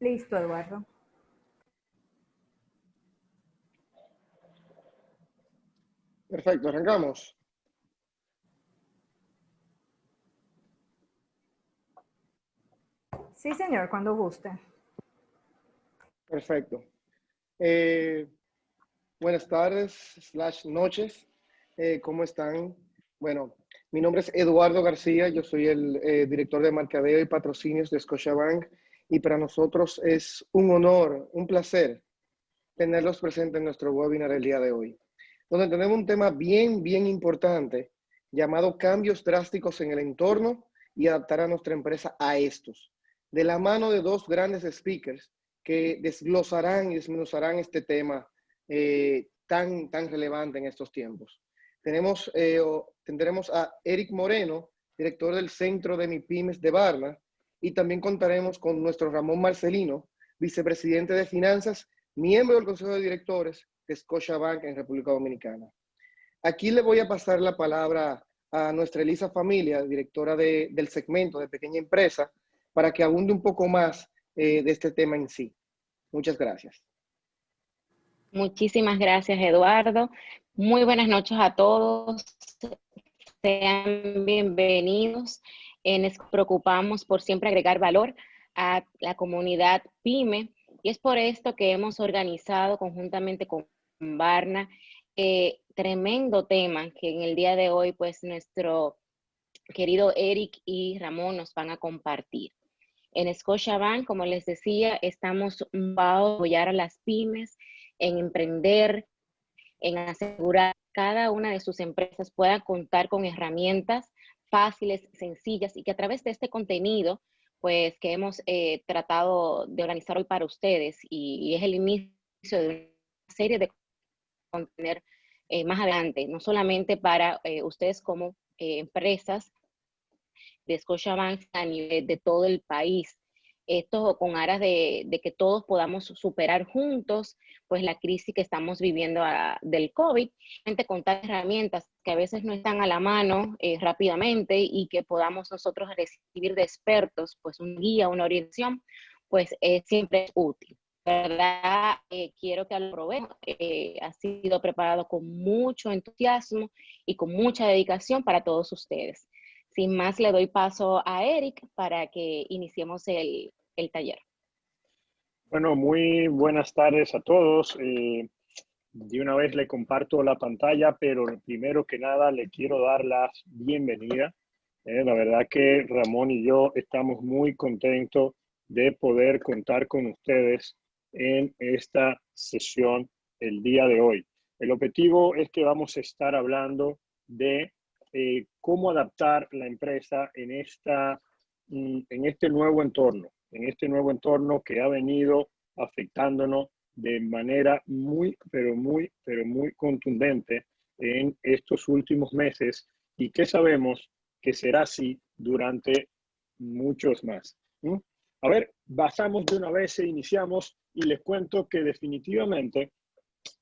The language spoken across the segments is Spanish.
Listo, Eduardo. Perfecto, arrancamos. Sí, señor, cuando guste. Perfecto. Buenas tardes, noches. ¿Cómo están? Bueno, mi nombre es Eduardo García, yo soy el director de mercadeo y patrocinios de Scotiabank y para nosotros es un honor, un placer tenerlos presentes en nuestro webinar el día de hoy, donde tenemos un tema bien importante llamado cambios drásticos en el entorno y adaptar a nuestra empresa a estos, de la mano de dos grandes speakers que desglosarán y desmenuzarán este tema tan relevante en estos tiempos. Tendremos a Eric Moreno, director del Centro de MIPYMES de Barna, y también contaremos con nuestro Ramón Marcelino, vicepresidente de Finanzas, miembro del Consejo de Directores de Scotiabank en República Dominicana. Aquí le voy a pasar la palabra a nuestra Elisa Familia, directora del segmento de pequeña empresa, para que abunde un poco más de este tema en sí. Muchas gracias. Muchísimas gracias, Eduardo. Muy buenas noches a todos. Sean bienvenidos. Nos preocupamos por siempre agregar valor a la comunidad PYME y es por esto que hemos organizado conjuntamente con Barna tremendo tema que en el día de hoy pues nuestro querido Eric y Ramón nos van a compartir. En Scotiabank, como les decía, estamos para apoyar a las pymes en emprender, en asegurar que cada una de sus empresas pueda contar con herramientas fáciles, sencillas y que a través de este contenido, pues que hemos tratado de organizar hoy para ustedes y es el inicio de una serie de contenido más adelante, no solamente para ustedes como empresas de Scotiabank a nivel de todo el país. Esto con aras de que todos podamos superar juntos pues la crisis que estamos viviendo del COVID, contar herramientas que a veces no están a la mano rápidamente y que podamos nosotros recibir de expertos, pues un guía, una orientación, pues siempre es útil. ¿Verdad? Quiero que lo probemos. Ha sido preparado con mucho entusiasmo y con mucha dedicación para todos ustedes. Sin más, le doy paso a Eric para que iniciemos el taller. Bueno, muy buenas tardes a todos. De una vez le comparto la pantalla, pero primero que nada le quiero dar la bienvenida. La verdad que Ramón y yo estamos muy contentos de poder contar con ustedes en esta sesión el día de hoy. El objetivo es que vamos a estar hablando de cómo adaptar la empresa en este nuevo entorno que ha venido afectándonos de manera muy contundente en estos últimos meses y que sabemos que será así durante muchos más. A ver, basamos de una vez e iniciamos y les cuento que definitivamente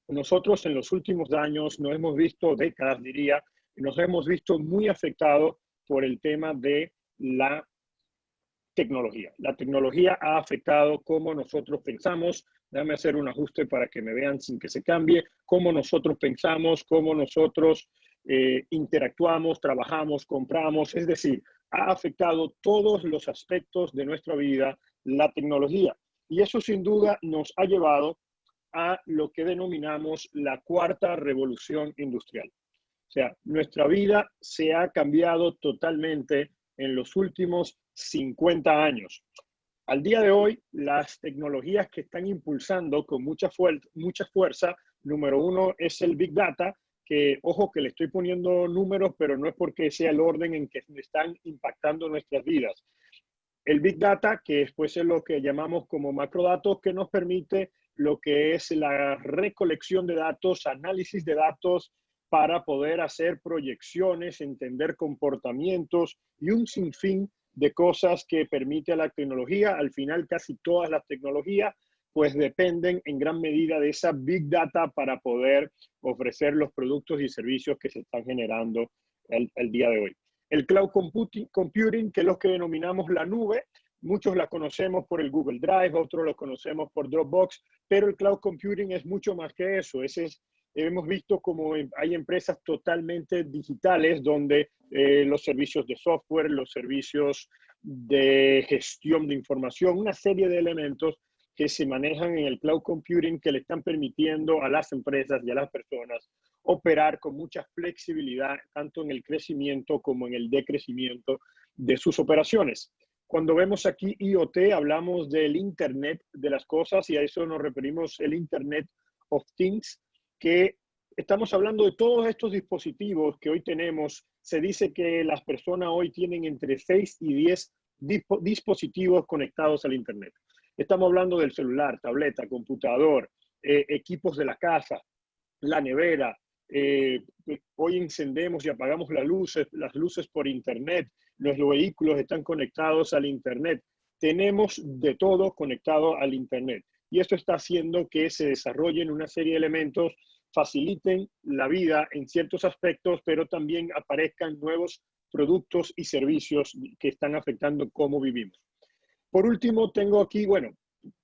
nosotros en los últimos años nos hemos visto, décadas diría, nos hemos visto muy afectados por el tema de la tecnología. La tecnología ha afectado cómo nosotros pensamos. Déjame hacer un ajuste para que me vean sin que se cambie. Cómo nosotros pensamos, cómo nosotros interactuamos, trabajamos, compramos. Es decir, ha afectado todos los aspectos de nuestra vida la tecnología. Y eso sin duda nos ha llevado a lo que denominamos la cuarta revolución industrial. O sea, nuestra vida se ha cambiado totalmente en los últimos 50 años. Al día de hoy, las tecnologías que están impulsando con mucha fuerza, número uno es el Big Data, que, ojo, que le estoy poniendo números, pero no es porque sea el orden en que están impactando nuestras vidas. El Big Data, que después es lo que llamamos como macrodatos, que nos permite lo que es la recolección de datos, análisis de datos, para poder hacer proyecciones, entender comportamientos y un sinfín de cosas que permite a la tecnología. Al final, casi todas las tecnologías pues dependen en gran medida de esa Big Data para poder ofrecer los productos y servicios que se están generando el día de hoy. El cloud computing, que es lo que denominamos la nube, Muchos la conocemos por el Google Drive, otros lo conocemos por Dropbox, pero el cloud computing es mucho más que eso. Hemos visto como hay empresas totalmente digitales donde los servicios de software, los servicios de gestión de información, una serie de elementos que se manejan en el cloud computing que le están permitiendo a las empresas y a las personas operar con mucha flexibilidad, tanto en el crecimiento como en el decrecimiento de sus operaciones. Cuando vemos aquí IoT, hablamos del Internet de las cosas y a eso nos referimos el Internet of Things, que estamos hablando de todos estos dispositivos que hoy tenemos. Se dice que las personas hoy tienen entre 6 y 10 dispositivos conectados al Internet. Estamos hablando del celular, tableta, computador, equipos de la casa, la nevera. Hoy encendemos y apagamos las luces por Internet. Los vehículos están conectados al Internet. Tenemos de todo conectado al Internet. Y esto está haciendo que se desarrollen una serie de elementos, faciliten la vida en ciertos aspectos, pero también aparezcan nuevos productos y servicios que están afectando cómo vivimos. Por último, tengo aquí, bueno,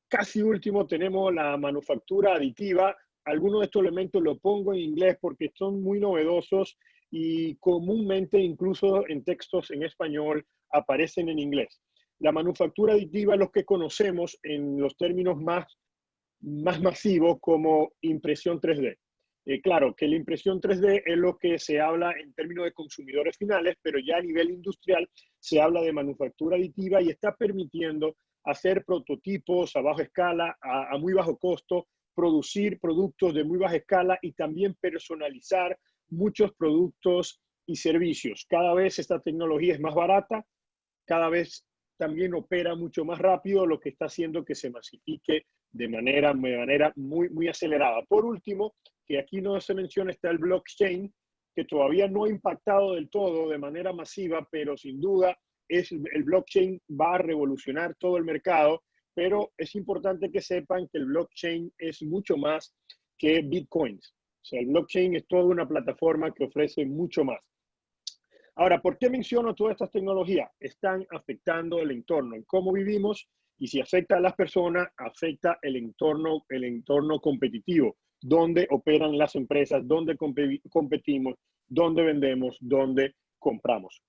casi último, tenemos la manufactura aditiva. Algunos de estos elementos los pongo en inglés porque son muy novedosos y comúnmente incluso en textos en español aparecen en inglés. La manufactura aditiva es lo que conocemos en los términos más masivos como impresión 3D. Claro que la impresión 3D es lo que se habla en términos de consumidores finales, pero ya a nivel industrial se habla de manufactura aditiva y está permitiendo hacer prototipos a baja escala, a muy bajo costo, producir productos de muy baja escala y también personalizar muchos productos y servicios. Cada vez esta tecnología es más barata, cada vez también opera mucho más rápido, lo que está haciendo que se masifique de manera muy acelerada. Por último, que aquí no se menciona, está el blockchain, que todavía no ha impactado del todo de manera masiva, pero sin duda el blockchain va a revolucionar todo el mercado, pero es importante que sepan que el blockchain es mucho más que bitcoins. O sea, el blockchain es toda una plataforma que ofrece mucho más. Ahora, ¿por qué menciono todas estas tecnologías? Están afectando el entorno, en cómo vivimos, y si afecta a las personas, afecta el entorno competitivo, dónde operan las empresas, dónde competimos, dónde vendemos, dónde compramos.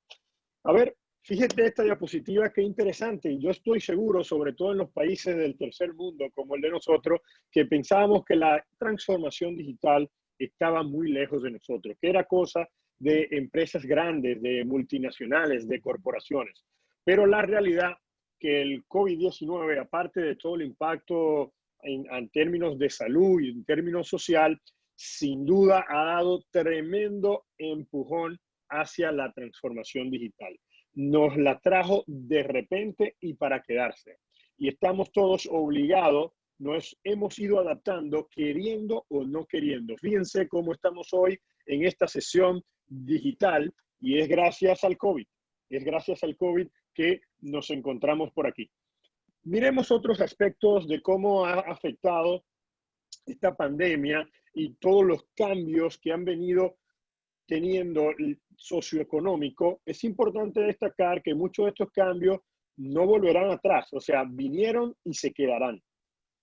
A ver, fíjate esta diapositiva, qué interesante. Yo estoy seguro, sobre todo en los países del tercer mundo, como el de nosotros, que pensábamos que la transformación digital estaba muy lejos de nosotros, que era cosa de empresas grandes, de multinacionales, de corporaciones. Pero la realidad que el COVID-19, aparte de todo el impacto en términos de salud y en términos social, sin duda ha dado tremendo empujón hacia la transformación digital. Nos la trajo de repente y para quedarse. Y estamos todos obligados, nos hemos ido adaptando, queriendo o no queriendo. Fíjense cómo estamos hoy en esta sesión digital y es gracias al COVID. Es gracias al COVID que nos encontramos por aquí. Miremos otros aspectos de cómo ha afectado esta pandemia y todos los cambios que han venido teniendo el socioeconómico. Es importante destacar que muchos de estos cambios no volverán atrás, o sea, vinieron y se quedarán.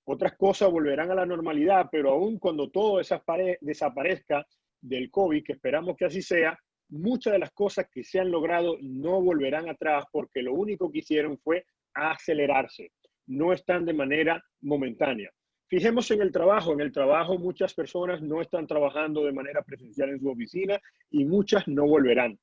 Otras cosas volverán a la normalidad, pero aún cuando todo desaparezca del COVID, que esperamos que así sea, muchas de las cosas que se han logrado no volverán atrás porque lo único que hicieron fue acelerarse. No están de manera momentánea. Fijemos en el trabajo. En el trabajo muchas personas no están trabajando de manera presencial en su oficina y muchas no volverán.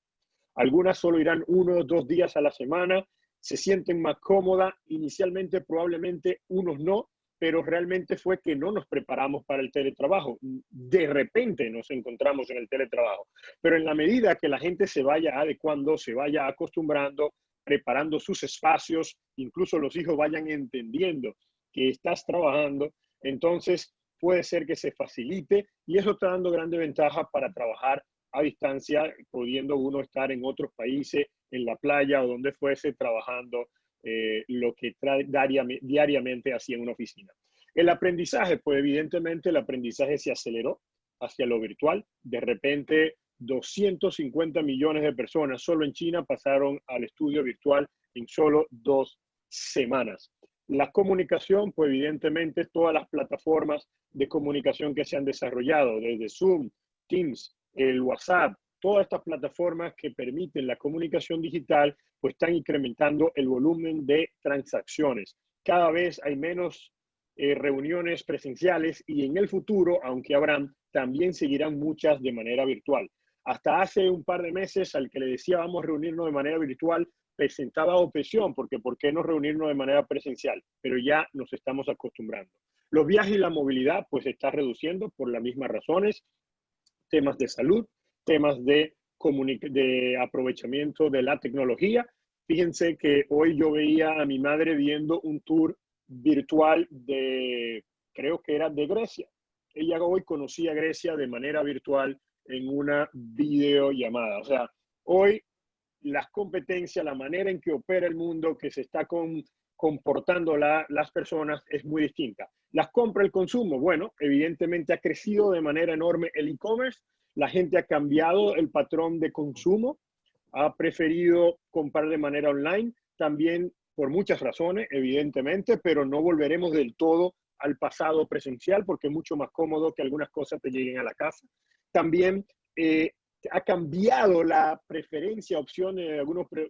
Algunas solo irán 1 o 2 días a la semana, se sienten más cómodas. Inicialmente probablemente unos no, pero realmente fue que no nos preparamos para el teletrabajo. De repente nos encontramos en el teletrabajo. Pero en la medida que la gente se vaya adecuando, se vaya acostumbrando, preparando sus espacios, incluso los hijos vayan entendiendo que estás trabajando, entonces puede ser que se facilite y eso está dando grande ventaja para trabajar a distancia, pudiendo uno estar en otros países, en la playa o donde fuese trabajando lo que diariamente hacía en una oficina. El aprendizaje, pues evidentemente el aprendizaje se aceleró hacia lo virtual. De repente 250 millones de personas solo en China pasaron al estudio virtual en solo 2 semanas. La comunicación, pues evidentemente todas las plataformas de comunicación que se han desarrollado, desde Zoom, Teams, el WhatsApp, todas estas plataformas que permiten la comunicación digital, pues están incrementando el volumen de transacciones. Cada vez hay menos reuniones presenciales y en el futuro, aunque habrán, también seguirán muchas de manera virtual. Hasta hace un par de meses al que le decía vamos a reunirnos de manera virtual, presentaba objeción porque ¿por qué no reunirnos de manera presencial? Pero ya nos estamos acostumbrando. Los viajes y la movilidad pues se está reduciendo por las mismas razones, temas de salud, temas de aprovechamiento de la tecnología. Fíjense que hoy yo veía a mi madre viendo un tour virtual creo que era de Grecia. Ella hoy conocía Grecia de manera virtual en una videollamada. O sea, hoy las competencias, la manera en que opera el mundo, que se está comportando las personas es muy distinta. Las compras, el consumo, bueno, evidentemente ha crecido de manera enorme el e-commerce. La gente ha cambiado el patrón de consumo, ha preferido comprar de manera online, también por muchas razones, evidentemente, pero no volveremos del todo al pasado presencial porque es mucho más cómodo que algunas cosas te lleguen a la casa. También ha cambiado la preferencia, opciones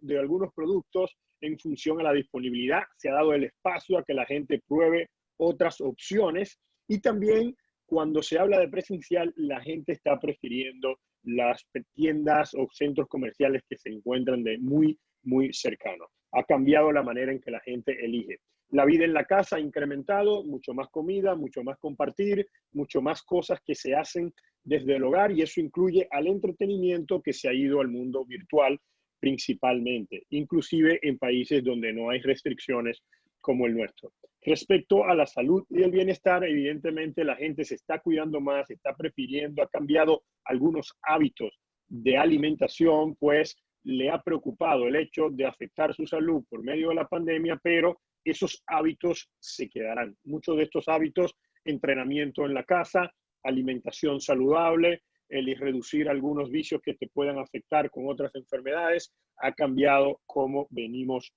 de algunos productos en función a la disponibilidad. Se ha dado el espacio a que la gente pruebe otras opciones y también cuando se habla de presencial, la gente está prefiriendo las tiendas o centros comerciales que se encuentran de muy, muy cercano. Ha cambiado la manera en que la gente elige. La vida en la casa ha incrementado, mucho más comida, mucho más compartir, mucho más cosas que se hacen desde el hogar y eso incluye al entretenimiento que se ha ido al mundo virtual principalmente, inclusive en países donde no hay restricciones como el nuestro. Respecto a la salud y el bienestar, evidentemente la gente se está cuidando más, está prefiriendo, ha cambiado algunos hábitos de alimentación, pues le ha preocupado el hecho de afectar su salud por medio de la pandemia, pero esos hábitos se quedarán. Muchos de estos hábitos, entrenamiento en la casa, alimentación saludable, el reducir algunos vicios que te puedan afectar con otras enfermedades, ha cambiado cómo venimos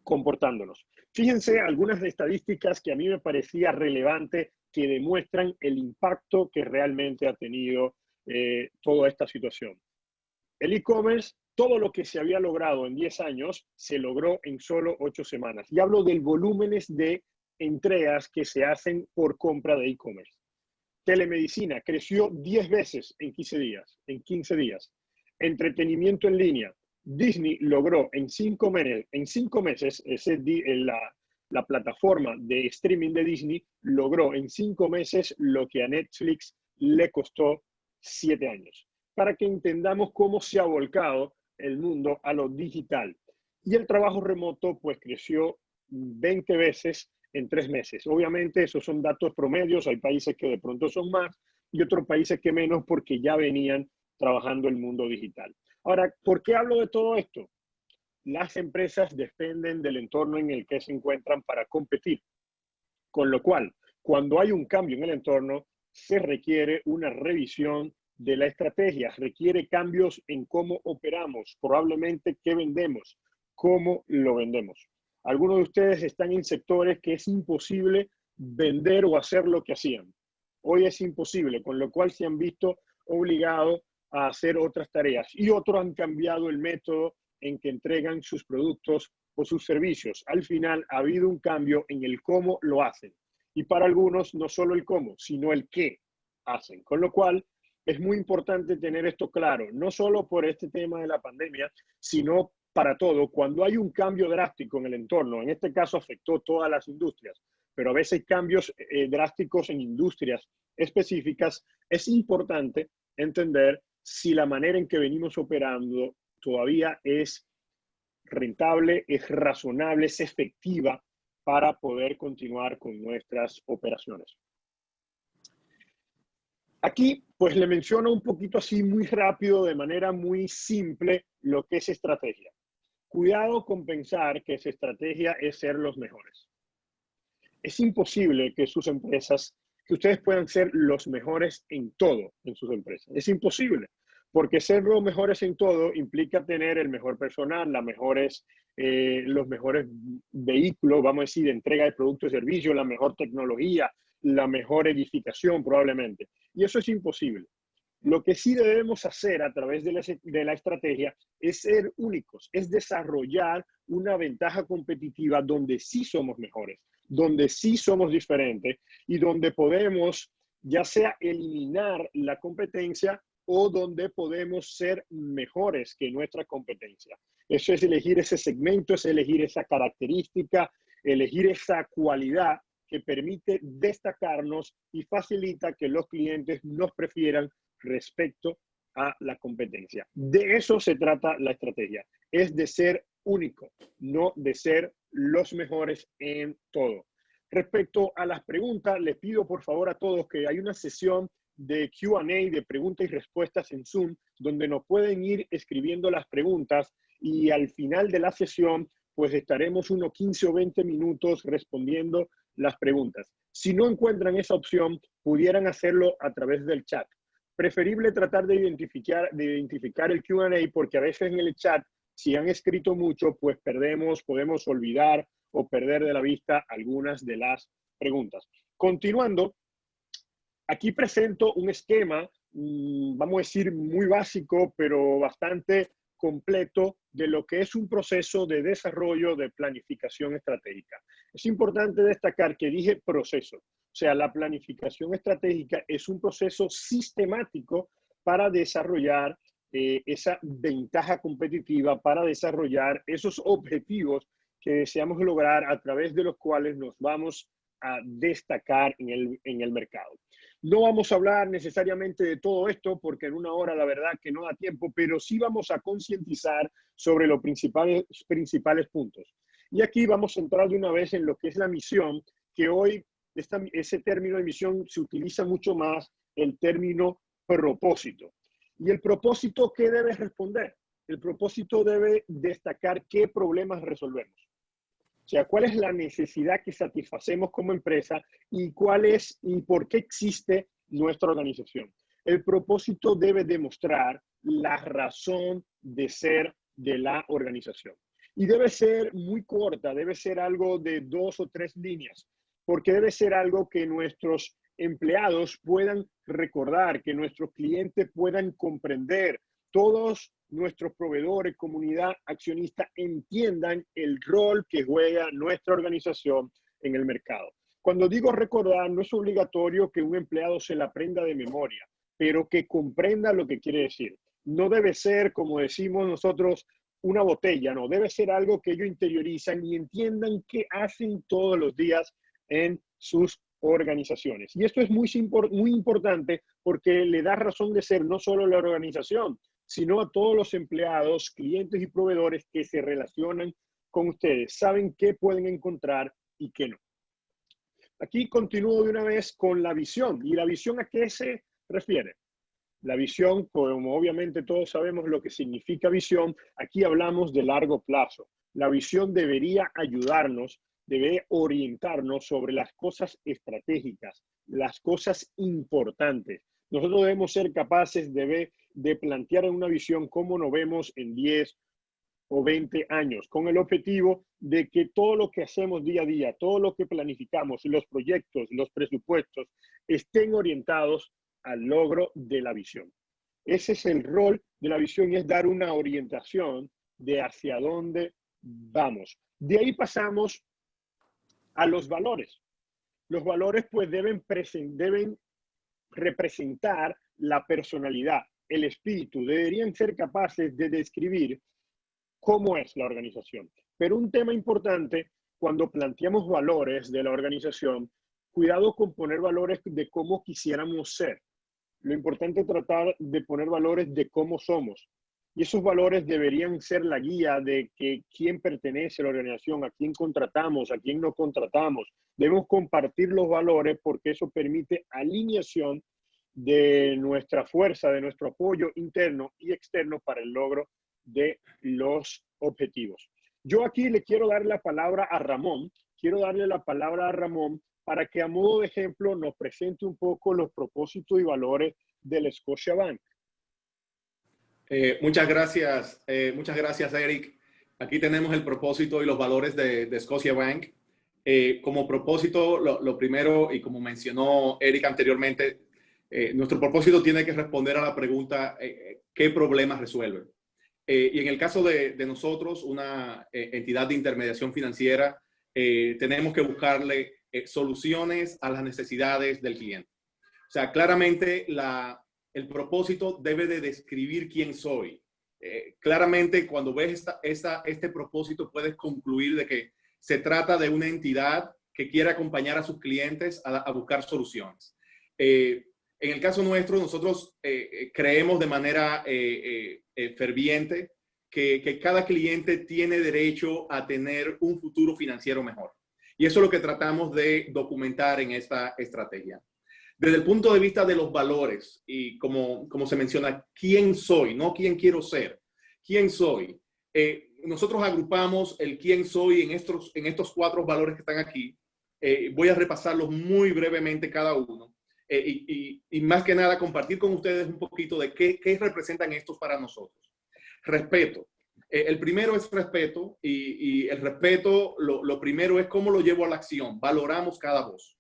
comportándonos. Fíjense algunas estadísticas que a mí me parecía relevante que demuestran el impacto que realmente ha tenido toda esta situación. El e-commerce, todo lo que se había logrado en 10 años, se logró en solo 8 semanas. Y hablo del volúmenes de entregas que se hacen por compra de e-commerce. Telemedicina creció 10 veces en 15 días. Entretenimiento en línea. Disney logró en 5 meses, la plataforma de streaming de Disney logró en 5 meses lo que a Netflix le costó 7 años. Para que entendamos cómo se ha volcado el mundo a lo digital. Y el trabajo remoto pues creció 20 veces en 3 meses. Obviamente esos son datos promedios, hay países que de pronto son más y otros países que menos porque ya venían trabajando el mundo digital. Ahora, ¿por qué hablo de todo esto? Las empresas dependen del entorno en el que se encuentran para competir. Con lo cual, cuando hay un cambio en el entorno, se requiere una revisión de la estrategia, requiere cambios en cómo operamos, probablemente qué vendemos, cómo lo vendemos. Algunos de ustedes están en sectores que es imposible vender o hacer lo que hacían. Hoy es imposible, con lo cual se han visto obligados a hacer otras tareas y otros han cambiado el método en que entregan sus productos o sus servicios. Al final ha habido un cambio en el cómo lo hacen. Y para algunos no solo el cómo, sino el qué hacen. Con lo cual es muy importante tener esto claro, no solo por este tema de la pandemia, sino para todo. Cuando hay un cambio drástico en el entorno, en este caso afectó todas las industrias, pero a veces hay cambios drásticos en industrias específicas, es importante entender si la manera en que venimos operando todavía es rentable, es razonable, es efectiva para poder continuar con nuestras operaciones. Aquí, pues le menciono un poquito así muy rápido, de manera muy simple, lo que es estrategia. Cuidado con pensar que esa estrategia es ser los mejores. Es imposible que sus empresas, que ustedes puedan ser los mejores en todo en sus empresas. Es imposible, Porque ser los mejores en todo implica tener el mejor personal, los mejores vehículos, vamos a decir, de entrega de productos y servicios, la mejor tecnología, la mejor edificación probablemente. Y eso es imposible. Lo que sí debemos hacer a través de la estrategia es ser únicos, es desarrollar una ventaja competitiva donde sí somos mejores, donde sí somos diferentes y donde podemos ya sea eliminar la competencia o donde podemos ser mejores que nuestra competencia. Eso es elegir ese segmento, es elegir esa característica, elegir esa cualidad que permite destacarnos y facilita que los clientes nos prefieran respecto a la competencia. De eso se trata la estrategia, es de ser único, no de ser los mejores en todo. Respecto a las preguntas, les pido por favor a todos que hay una sesión de Q&A, de preguntas y respuestas en Zoom, donde nos pueden ir escribiendo las preguntas y al final de la sesión, pues estaremos unos 15 o 20 minutos respondiendo las preguntas. Si no encuentran esa opción, pudieran hacerlo a través del chat. Preferible tratar de identificar el Q&A porque a veces en el chat, si han escrito mucho, pues podemos olvidar o perder de la vista algunas de las preguntas. Continuando, aquí presento un esquema, vamos a decir muy básico, pero bastante completo de lo que es un proceso de desarrollo de planificación estratégica. Es importante destacar que dije proceso. O sea, la planificación estratégica es un proceso sistemático para desarrollar esa ventaja competitiva, para desarrollar esos objetivos que deseamos lograr a través de los cuales nos vamos a destacar en el mercado. No vamos a hablar necesariamente de todo esto porque en una hora la verdad que no da tiempo, pero sí vamos a concientizar sobre los principales puntos. Y aquí vamos a entrar de una vez en lo que es la misión, que hoy ese término de misión se utiliza mucho más el término propósito. ¿Y el propósito qué debe responder? El propósito debe destacar qué problemas resolvemos. O sea, cuál es la necesidad que satisfacemos como empresa y por qué existe nuestra organización. El propósito debe demostrar la razón de ser de la organización. Y debe ser muy corta, debe ser algo de 2 o 3 líneas, porque debe ser algo que nuestros empleados puedan recordar, que nuestros clientes puedan comprender, todos nuestros proveedores, comunidad accionista entiendan el rol que juega nuestra organización en el mercado. Cuando digo recordar, no es obligatorio que un empleado se la aprenda de memoria, pero que comprenda lo que quiere decir. No debe ser, como decimos nosotros, una botella, no. Debe ser algo que ellos interiorizan y entiendan qué hacen todos los días en sus organizaciones. Y esto es muy importante porque le da razón de ser no solo la organización, sino a todos los empleados, clientes y proveedores que se relacionan con ustedes. Saben qué pueden encontrar y qué no. Aquí continúo de una vez con la visión. ¿Y la visión a qué se refiere? La visión, como obviamente todos sabemos lo que significa visión, aquí hablamos de largo plazo. La visión debería ayudarnos, debe orientarnos sobre las cosas estratégicas, las cosas importantes. Nosotros debemos ser capaces de plantear una visión cómo nos vemos en 10 o 20 años, con el objetivo de que todo lo que hacemos día a día, todo lo que planificamos, los proyectos, los presupuestos, estén orientados al logro de la visión. Ese es el rol de la visión y es dar una orientación de hacia dónde vamos. De ahí pasamos a los valores. Los valores pues deben representar la personalidad, el espíritu, deberían ser capaces de describir cómo es la organización. Pero un tema importante cuando planteamos valores de la organización, cuidado con poner valores de cómo quisiéramos ser. Lo importante es tratar de poner valores de cómo somos. Y esos valores deberían ser la guía de que quién pertenece a la organización, a quién contratamos, a quién no contratamos. Debemos compartir los valores porque eso permite alineación de nuestra fuerza, de nuestro apoyo interno y externo para el logro de los objetivos. Yo aquí le quiero dar la palabra a Ramón. Quiero darle la palabra a Ramón para que a modo de ejemplo nos presente un poco los propósitos y valores del Scotiabank. Muchas gracias, Eric. Aquí tenemos el propósito y los valores de Scotiabank. Como propósito, lo primero, y como mencionó Eric anteriormente, nuestro propósito tiene que responder a la pregunta, ¿qué problemas resuelve? Y en el caso de nosotros, una entidad de intermediación financiera, tenemos que buscarle soluciones a las necesidades del cliente. O sea, claramente el propósito debe de describir quién soy. Claramente, cuando ves este propósito, puedes concluir de que se trata de una entidad que quiere acompañar a sus clientes a buscar soluciones. En el caso nuestro, nosotros creemos de manera ferviente que cada cliente tiene derecho a tener un futuro financiero mejor. Y eso es lo que tratamos de documentar en esta estrategia. Desde el punto de vista de los valores y como se menciona, ¿quién soy? No quién quiero ser. ¿Quién soy? Nosotros agrupamos el quién soy en estos 4 valores que están aquí. Voy a repasarlos muy brevemente cada uno. Y más que nada compartir con ustedes un poquito de qué representan estos para nosotros. Respeto. El primero es respeto y el respeto, lo primero es cómo lo llevo a la acción. Valoramos cada voz.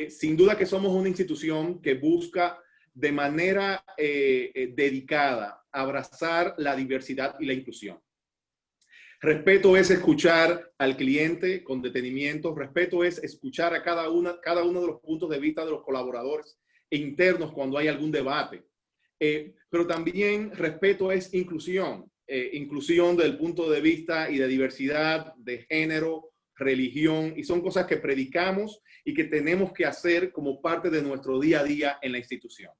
Sin duda que somos una institución que busca de manera dedicada abrazar la diversidad y la inclusión. Respeto es escuchar al cliente con detenimiento. Respeto es escuchar a cada uno de los puntos de vista de los colaboradores internos cuando hay algún debate. Pero también respeto es inclusión. Inclusión desde el punto de vista y de diversidad, de género, religión, y son cosas que predicamos y que tenemos que hacer como parte de nuestro día a día en la institución.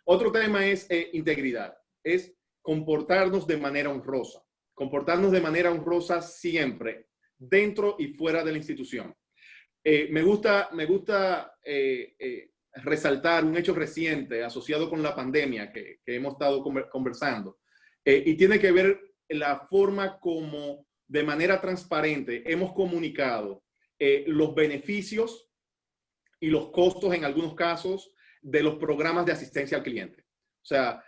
Otro tema es integridad, es comportarnos de manera honrosa. Comportarnos de manera honrosa siempre, dentro y fuera de la institución. Me gusta resaltar un hecho reciente asociado con la pandemia que hemos estado conversando. Y tiene que ver la forma como de manera transparente hemos comunicado los beneficios y los costos en algunos casos de los programas de asistencia al cliente. O sea,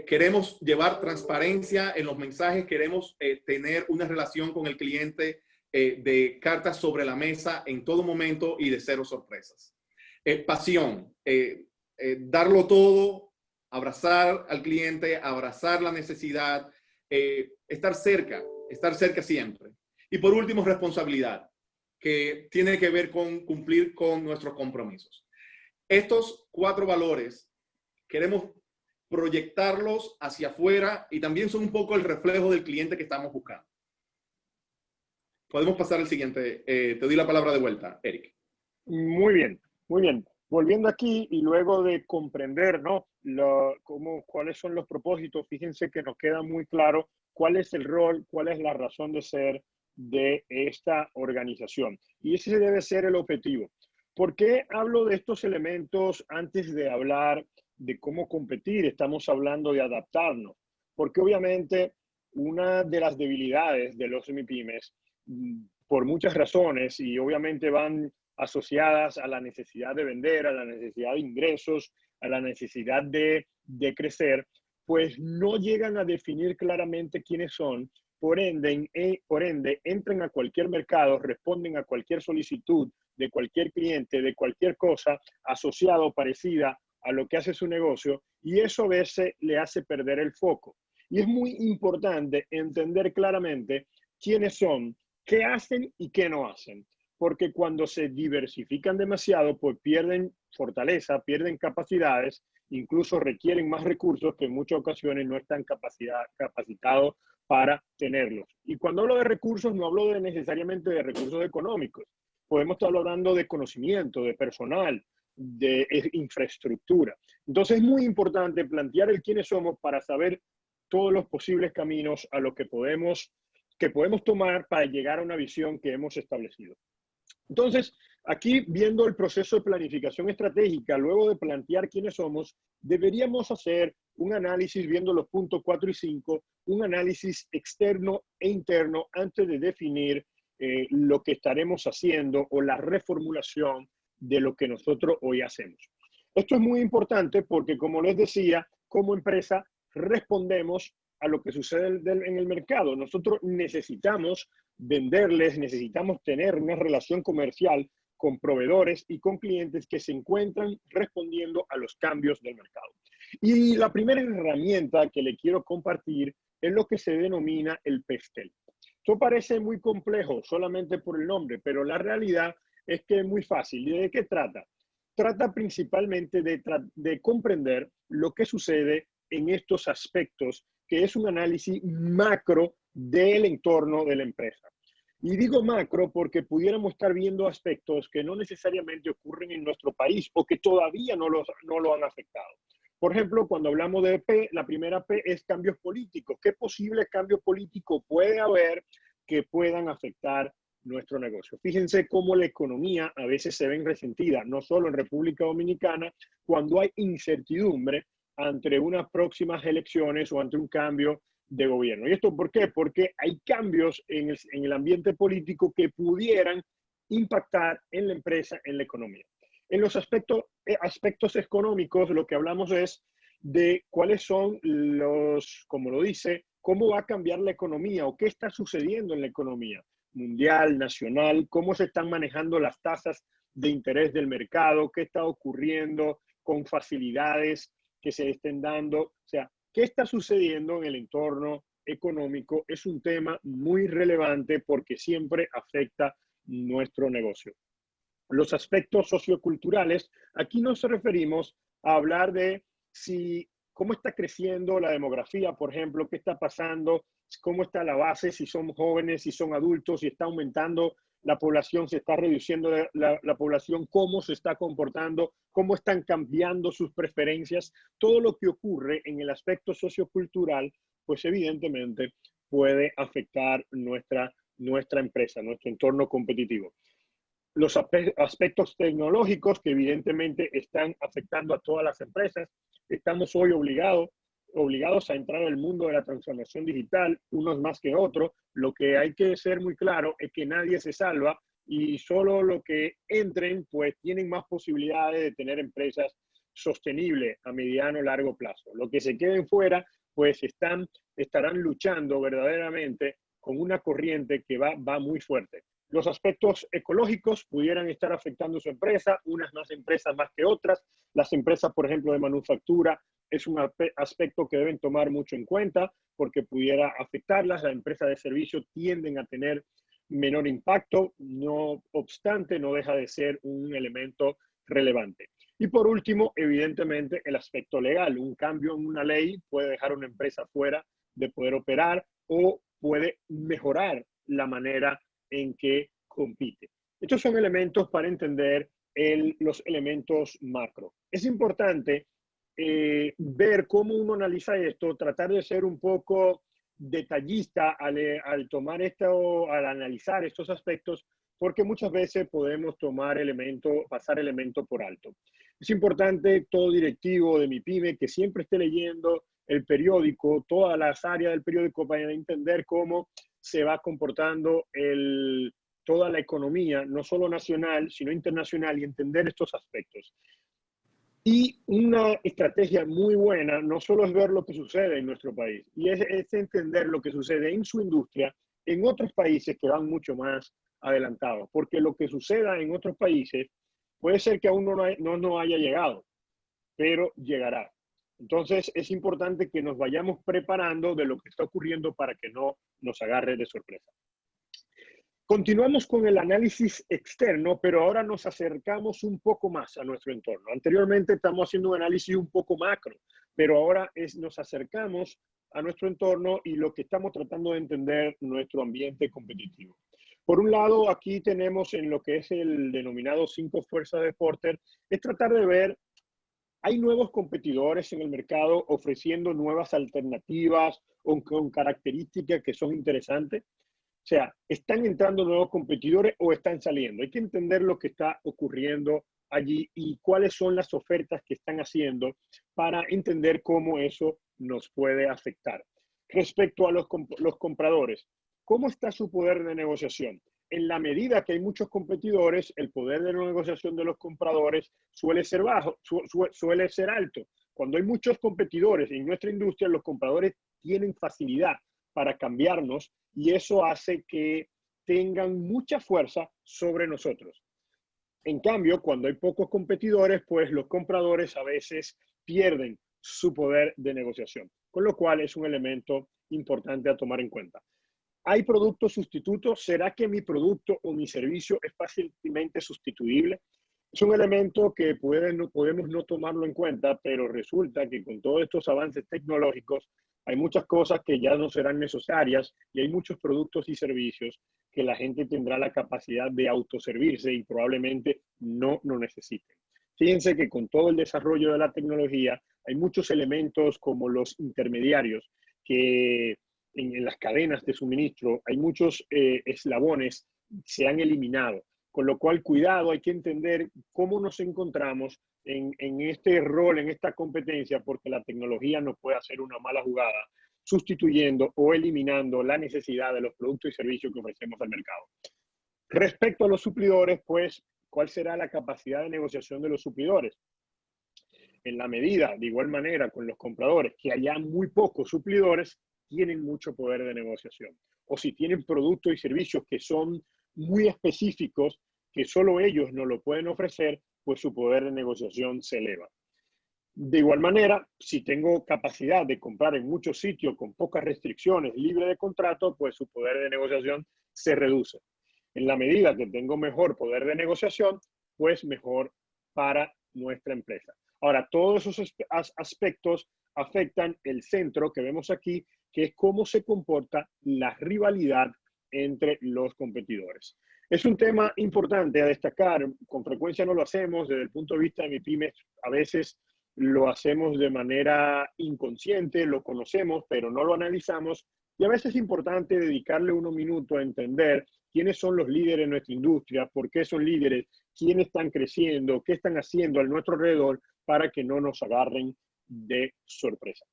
queremos llevar transparencia en los mensajes, queremos tener una relación con el cliente de cartas sobre la mesa en todo momento y de cero sorpresas. Pasión, darlo todo, abrazar al cliente, abrazar la necesidad, estar cerca siempre. Y por último, responsabilidad, que tiene que ver con cumplir con nuestros compromisos. Estos 4 valores queremos proyectarlos hacia afuera y también son un poco el reflejo del cliente que estamos buscando. Podemos pasar al siguiente. Te doy la palabra de vuelta, Eric. Muy bien, muy bien. Volviendo aquí y luego de comprender, ¿no? Cuáles son los propósitos, fíjense que nos queda muy claro cuál es el rol, cuál es la razón de ser de esta organización. Y ese debe ser el objetivo. ¿Por qué hablo de estos elementos antes de hablar de cómo competir? Estamos hablando de adaptarnos. Porque obviamente una de las debilidades de los MIPYMES, por muchas razones, y obviamente van asociadas a la necesidad de vender, a la necesidad de ingresos, a la necesidad de crecer, pues no llegan a definir claramente quiénes son. Por ende, entran a cualquier mercado, responden a cualquier solicitud de cualquier cliente, de cualquier cosa asociada o parecida a lo que hace su negocio, y eso a veces le hace perder el foco. Y es muy importante entender claramente quiénes son, qué hacen y qué no hacen. Porque cuando se diversifican demasiado, pues pierden fortaleza, pierden capacidades, incluso requieren más recursos que en muchas ocasiones no están capacitados para tenerlos. Y cuando hablo de recursos, no hablo necesariamente de recursos económicos. Podemos estar hablando de conocimiento, de personal, de infraestructura. Entonces es muy importante plantear el quiénes somos para saber todos los posibles caminos a los que podemos tomar para llegar a una visión que hemos establecido. Entonces, aquí viendo el proceso de planificación estratégica, luego de plantear quiénes somos, deberíamos hacer un análisis viendo los puntos 4 y 5, un análisis externo e interno antes de definir lo que estaremos haciendo o la reformulación de lo que nosotros hoy hacemos. Esto es muy importante porque, como les decía, como empresa respondemos a lo que sucede en el mercado. Nosotros necesitamos venderles, necesitamos tener una relación comercial con proveedores y con clientes que se encuentran respondiendo a los cambios del mercado. Y la primera herramienta que le quiero compartir es lo que se denomina el PESTEL. Esto parece muy complejo solamente por el nombre, pero la realidad es que es muy fácil. ¿Y de qué trata? Trata principalmente de comprender lo que sucede en estos aspectos, que es un análisis macro del entorno de la empresa. Y digo macro porque pudiéramos estar viendo aspectos que no necesariamente ocurren en nuestro país o que todavía no lo han afectado. Por ejemplo, cuando hablamos de P, la primera P es cambios políticos. ¿Qué posible cambio político puede haber que puedan afectar nuestro negocio? Fíjense cómo la economía a veces se ve resentida, no solo en República Dominicana, cuando hay incertidumbre ante unas próximas elecciones o ante un cambio de gobierno. ¿Y esto por qué? Porque hay cambios en el ambiente político que pudieran impactar en la empresa, en la economía. En los aspectos económicos, lo que hablamos es de cuáles son los, como lo dice, cómo va a cambiar la economía o qué está sucediendo en la economía mundial, nacional, cómo se están manejando las tasas de interés del mercado, qué está ocurriendo con facilidades que se estén dando. O sea, ¿qué está sucediendo en el entorno económico? Es un tema muy relevante porque siempre afecta nuestro negocio. Los aspectos socioculturales, aquí nos referimos a hablar de cómo está creciendo la demografía, por ejemplo, qué está pasando, cómo está la base, si son jóvenes, si son adultos, si está aumentando la población, si está reduciendo la población, cómo se está comportando, cómo están cambiando sus preferencias. Todo lo que ocurre en el aspecto sociocultural, pues evidentemente puede afectar nuestra empresa, nuestro entorno competitivo. Los aspectos tecnológicos que evidentemente están afectando a todas las empresas. Estamos hoy obligados a entrar al mundo de la transformación digital, unos más que otros. Lo que hay que ser muy claro es que nadie se salva y solo los que entren pues tienen más posibilidades de tener empresas sostenibles a mediano o largo plazo. Los que se queden fuera pues estarán luchando verdaderamente con una corriente que va muy fuerte. Los aspectos ecológicos pudieran estar afectando su empresa, unas más empresas más que otras. Las empresas, por ejemplo, de manufactura es un aspecto que deben tomar mucho en cuenta porque pudiera afectarlas. Las empresas de servicio tienden a tener menor impacto, no obstante, no deja de ser un elemento relevante. Y por último, evidentemente, el aspecto legal. Un cambio en una ley puede dejar a una empresa fuera de poder operar o puede mejorar la manera en que compite. Estos son elementos para entender los elementos macro. Es importante ver cómo uno analiza esto, tratar de ser un poco detallista al tomar esto, al analizar estos aspectos, porque muchas veces podemos pasar elementos por alto. Es importante todo directivo de mi pyme que siempre esté leyendo el periódico, todas las áreas del periódico para entender cómo se va comportando toda la economía, no solo nacional, sino internacional, y entender estos aspectos. Y una estrategia muy buena no solo es ver lo que sucede en nuestro país, y es entender lo que sucede en su industria, en otros países que van mucho más adelantados, porque lo que suceda en otros países puede ser que aún no haya llegado, pero llegará. Entonces es importante que nos vayamos preparando de lo que está ocurriendo para que no nos agarre de sorpresa. Continuamos con el análisis externo, pero ahora nos acercamos un poco más a nuestro entorno. Anteriormente estamos haciendo un análisis un poco macro, pero ahora nos acercamos a nuestro entorno y lo que estamos tratando de entender nuestro ambiente competitivo. Por un lado, aquí tenemos en lo que es el denominado 5 fuerzas de Porter, es tratar de ver, hay nuevos competidores en el mercado ofreciendo nuevas alternativas o con características que son interesantes. O sea, ¿están entrando nuevos competidores o están saliendo? Hay que entender lo que está ocurriendo allí y cuáles son las ofertas que están haciendo para entender cómo eso nos puede afectar. Respecto a los compradores, ¿cómo está su poder de negociación? En la medida que hay muchos competidores, el poder de negociación de los compradores suele ser bajo, suele ser alto. Cuando hay muchos competidores en nuestra industria, los compradores tienen facilidad para cambiarnos y eso hace que tengan mucha fuerza sobre nosotros. En cambio, cuando hay pocos competidores, pues los compradores a veces pierden su poder de negociación, con lo cual es un elemento importante a tomar en cuenta. ¿Hay productos sustitutos? ¿Será que mi producto o mi servicio es fácilmente sustituible? Es un elemento que podemos no tomarlo en cuenta, pero resulta que con todos estos avances tecnológicos hay muchas cosas que ya no serán necesarias y hay muchos productos y servicios que la gente tendrá la capacidad de autoservirse y probablemente no lo necesiten. Fíjense que con todo el desarrollo de la tecnología hay muchos elementos como los intermediarios que en las cadenas de suministro hay muchos eslabones se han eliminado. Con lo cual, cuidado, hay que entender cómo nos encontramos en este rol, en esta competencia, porque la tecnología nos puede hacer una mala jugada, sustituyendo o eliminando la necesidad de los productos y servicios que ofrecemos al mercado. Respecto a los suplidores, pues, ¿cuál será la capacidad de negociación de los suplidores? En la medida, de igual manera, con los compradores, que haya muy pocos suplidores, tienen mucho poder de negociación. O si tienen productos y servicios que son muy específicos, que solo ellos nos lo pueden ofrecer, pues su poder de negociación se eleva. De igual manera, si tengo capacidad de comprar en muchos sitios con pocas restricciones, libre de contrato, pues su poder de negociación se reduce. En la medida que tengo mejor poder de negociación, pues mejor para nuestra empresa. Ahora, todos esos aspectos afectan el centro que vemos aquí, que es cómo se comporta la rivalidad entre los competidores. Es un tema importante a destacar, con frecuencia no lo hacemos desde el punto de vista de MIPYME, a veces lo hacemos de manera inconsciente, lo conocemos, pero no lo analizamos, y a veces es importante dedicarle unos minutos a entender quiénes son los líderes en nuestra industria, por qué son líderes, quiénes están creciendo, qué están haciendo a nuestro alrededor para que no nos agarren de sorpresa.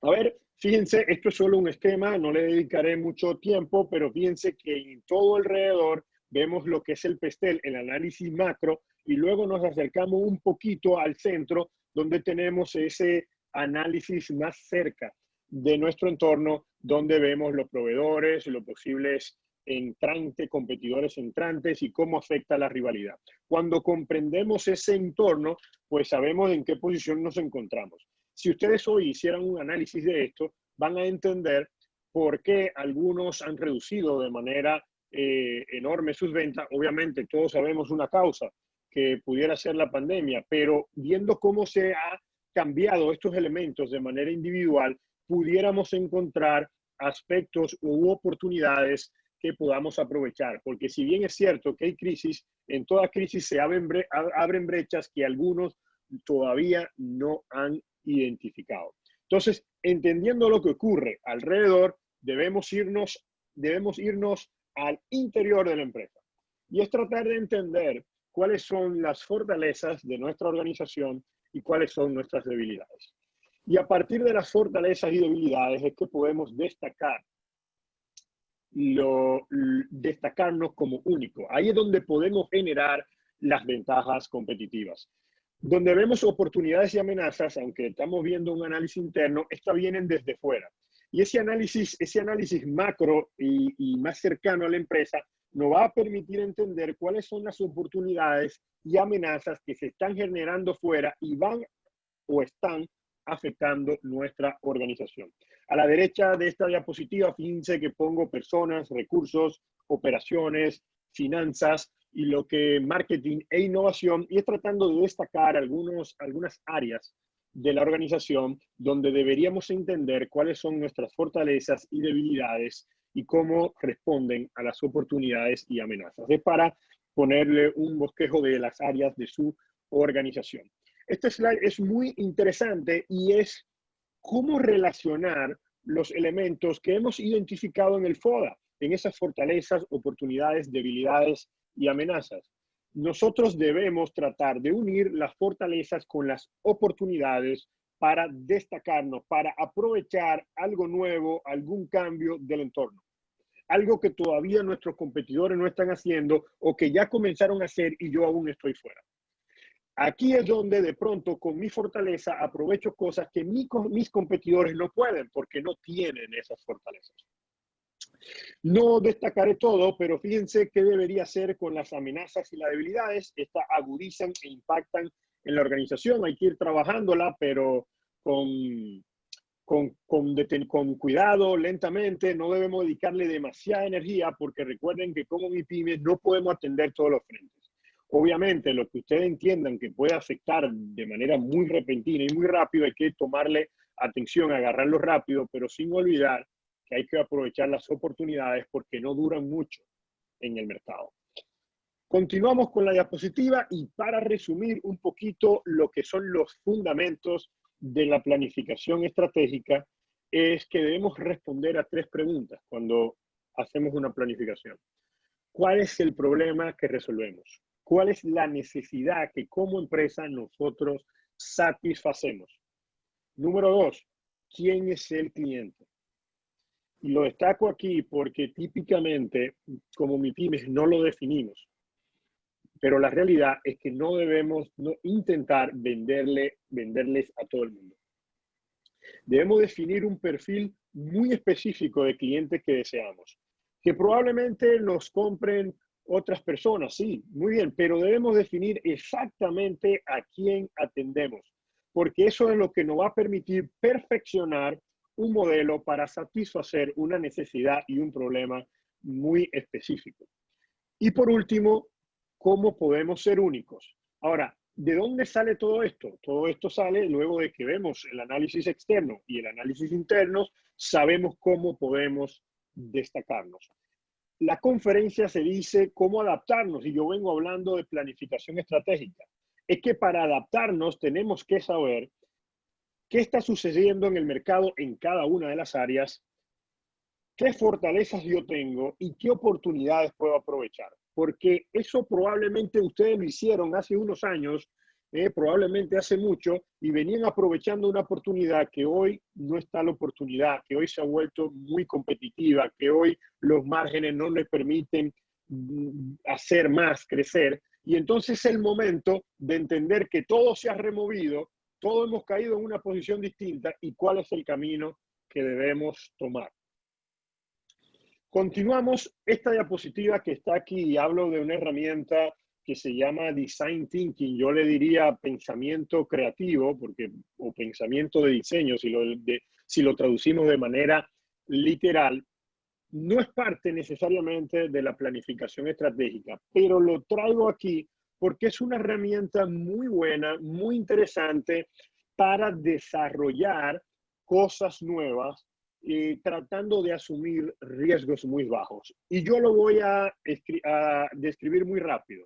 A ver, fíjense, esto es solo un esquema, no le dedicaré mucho tiempo, pero fíjense que en todo alrededor vemos lo que es el PESTEL, el análisis macro, y luego nos acercamos un poquito al centro, donde tenemos ese análisis más cerca de nuestro entorno, donde vemos los proveedores, los posibles entrantes, competidores entrantes y cómo afecta la rivalidad. Cuando comprendemos ese entorno, pues sabemos en qué posición nos encontramos. Si ustedes hoy hicieran un análisis de esto, van a entender por qué algunos han reducido de manera enorme sus ventas. Obviamente todos sabemos una causa que pudiera ser la pandemia, pero viendo cómo se ha cambiado estos elementos de manera individual, pudiéramos encontrar aspectos u oportunidades que podamos aprovechar. Porque si bien es cierto que hay crisis, en toda crisis se abren brechas que algunos todavía no han identificado. Entonces, entendiendo lo que ocurre alrededor, debemos irnos al interior de la empresa. Y es tratar de entender cuáles son las fortalezas de nuestra organización y cuáles son nuestras debilidades. Y a partir de las fortalezas y debilidades es que podemos destacarnos como único. Ahí es donde podemos generar las ventajas competitivas. Donde vemos oportunidades y amenazas, aunque estamos viendo un análisis interno, estas vienen desde fuera. Y ese análisis macro y más cercano a la empresa nos va a permitir entender cuáles son las oportunidades y amenazas que se están generando fuera y van o están afectando nuestra organización. A la derecha de esta diapositiva, fíjense que pongo personas, recursos, operaciones, finanzas y lo que marketing e innovación, y es tratando de destacar algunas áreas de la organización donde deberíamos entender cuáles son nuestras fortalezas y debilidades y cómo responden a las oportunidades y amenazas. Es para ponerle un bosquejo de las áreas de su organización. Este slide es muy interesante y es cómo relacionar los elementos que hemos identificado en el FODA, en esas fortalezas, oportunidades, debilidades y amenazas. Nosotros debemos tratar de unir las fortalezas con las oportunidades para destacarnos, para aprovechar algo nuevo, algún cambio del entorno. Algo que todavía nuestros competidores no están haciendo o que ya comenzaron a hacer y yo aún estoy fuera. Aquí es donde de pronto con mi fortaleza aprovecho cosas que mis competidores no pueden porque no tienen esas fortalezas. No destacaré todo, pero fíjense qué debería hacer con las amenazas y las debilidades. Estas agudizan e impactan en la organización. Hay que ir trabajándola, pero con cuidado, lentamente. No debemos dedicarle demasiada energía porque recuerden que como MIPYME no podemos atender todos los frentes. Obviamente, lo que ustedes entiendan que puede afectar de manera muy repentina y muy rápido, hay que tomarle atención, agarrarlo rápido, pero sin olvidar que hay que aprovechar las oportunidades porque no duran mucho en el mercado. Continuamos con la diapositiva y para resumir un poquito lo que son los fundamentos de la planificación estratégica, es que debemos responder a 3 preguntas cuando hacemos una planificación. ¿Cuál es el problema que resolvemos? ¿Cuál es la necesidad que como empresa nosotros satisfacemos? Número 2, ¿quién es el cliente? Y lo destaco aquí porque típicamente como MIPYMES no lo definimos. Pero la realidad es que no debemos intentar venderles a todo el mundo. Debemos definir un perfil muy específico de clientes que deseamos. Que probablemente nos compren otras personas, sí, muy bien, pero debemos definir exactamente a quién atendemos, porque eso es lo que nos va a permitir perfeccionar un modelo para satisfacer una necesidad y un problema muy específico. Y por último, ¿cómo podemos ser únicos? Ahora, ¿de dónde sale todo esto? Todo esto sale luego de que vemos el análisis externo y el análisis interno, sabemos cómo podemos destacarnos. La conferencia se dice cómo adaptarnos, y yo vengo hablando de planificación estratégica. Es que para adaptarnos tenemos que saber qué está sucediendo en el mercado en cada una de las áreas, qué fortalezas yo tengo y qué oportunidades puedo aprovechar. Porque eso probablemente ustedes lo hicieron hace unos años, probablemente hace mucho, y venían aprovechando una oportunidad que hoy no está la oportunidad, que hoy se ha vuelto muy competitiva, que hoy los márgenes no les permiten hacer más, crecer. Y entonces es el momento de entender que todo se ha removido, todos hemos caído en una posición distinta y cuál es el camino que debemos tomar. Continuamos esta diapositiva que está aquí y hablo de una herramienta que se llama Design Thinking. Yo le diría pensamiento creativo o pensamiento de diseño, si lo traducimos de manera literal. No es parte necesariamente de la planificación estratégica, pero lo traigo aquí porque es una herramienta muy buena, muy interesante para desarrollar cosas nuevas, tratando de asumir riesgos muy bajos. Y yo lo voy a describir muy rápido.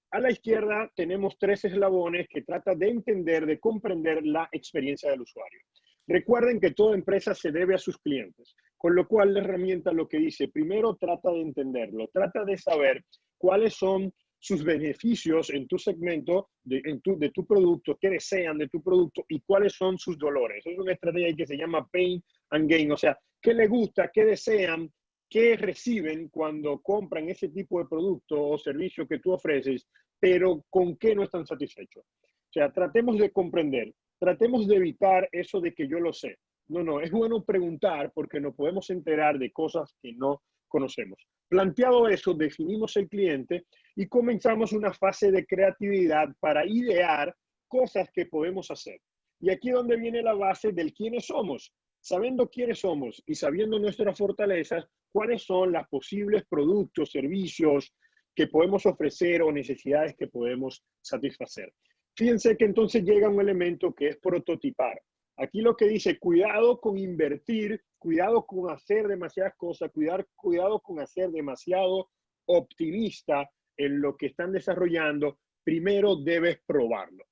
A la izquierda tenemos 3 eslabones que tratan de entender, de comprender la experiencia del usuario. Recuerden que toda empresa se debe a sus clientes, con lo cual la herramienta lo que dice, primero trata de entenderlo, trata de saber cuáles son sus beneficios en tu segmento, de tu producto, qué desean de tu producto y cuáles son sus dolores. Es una estrategia que se llama Pain and Gain, o sea, qué les gusta, qué desean, qué reciben cuando compran ese tipo de producto o servicio que tú ofreces, pero con qué no están satisfechos. O sea, tratemos de comprender, tratemos de evitar eso de que yo lo sé. No, es bueno preguntar porque nos podemos enterar de cosas que no conocemos. Planteado eso, definimos el cliente y comenzamos una fase de creatividad para idear cosas que podemos hacer. Y aquí es donde viene la base del quiénes somos. Sabiendo quiénes somos y sabiendo nuestras fortalezas, cuáles son los posibles productos, servicios que podemos ofrecer o necesidades que podemos satisfacer. Fíjense que entonces llega un elemento que es prototipar. Aquí lo que dice, cuidado con invertir, cuidado con hacer demasiadas cosas, cuidado con hacer demasiado optimista en lo que están desarrollando. Primero debes probarlo.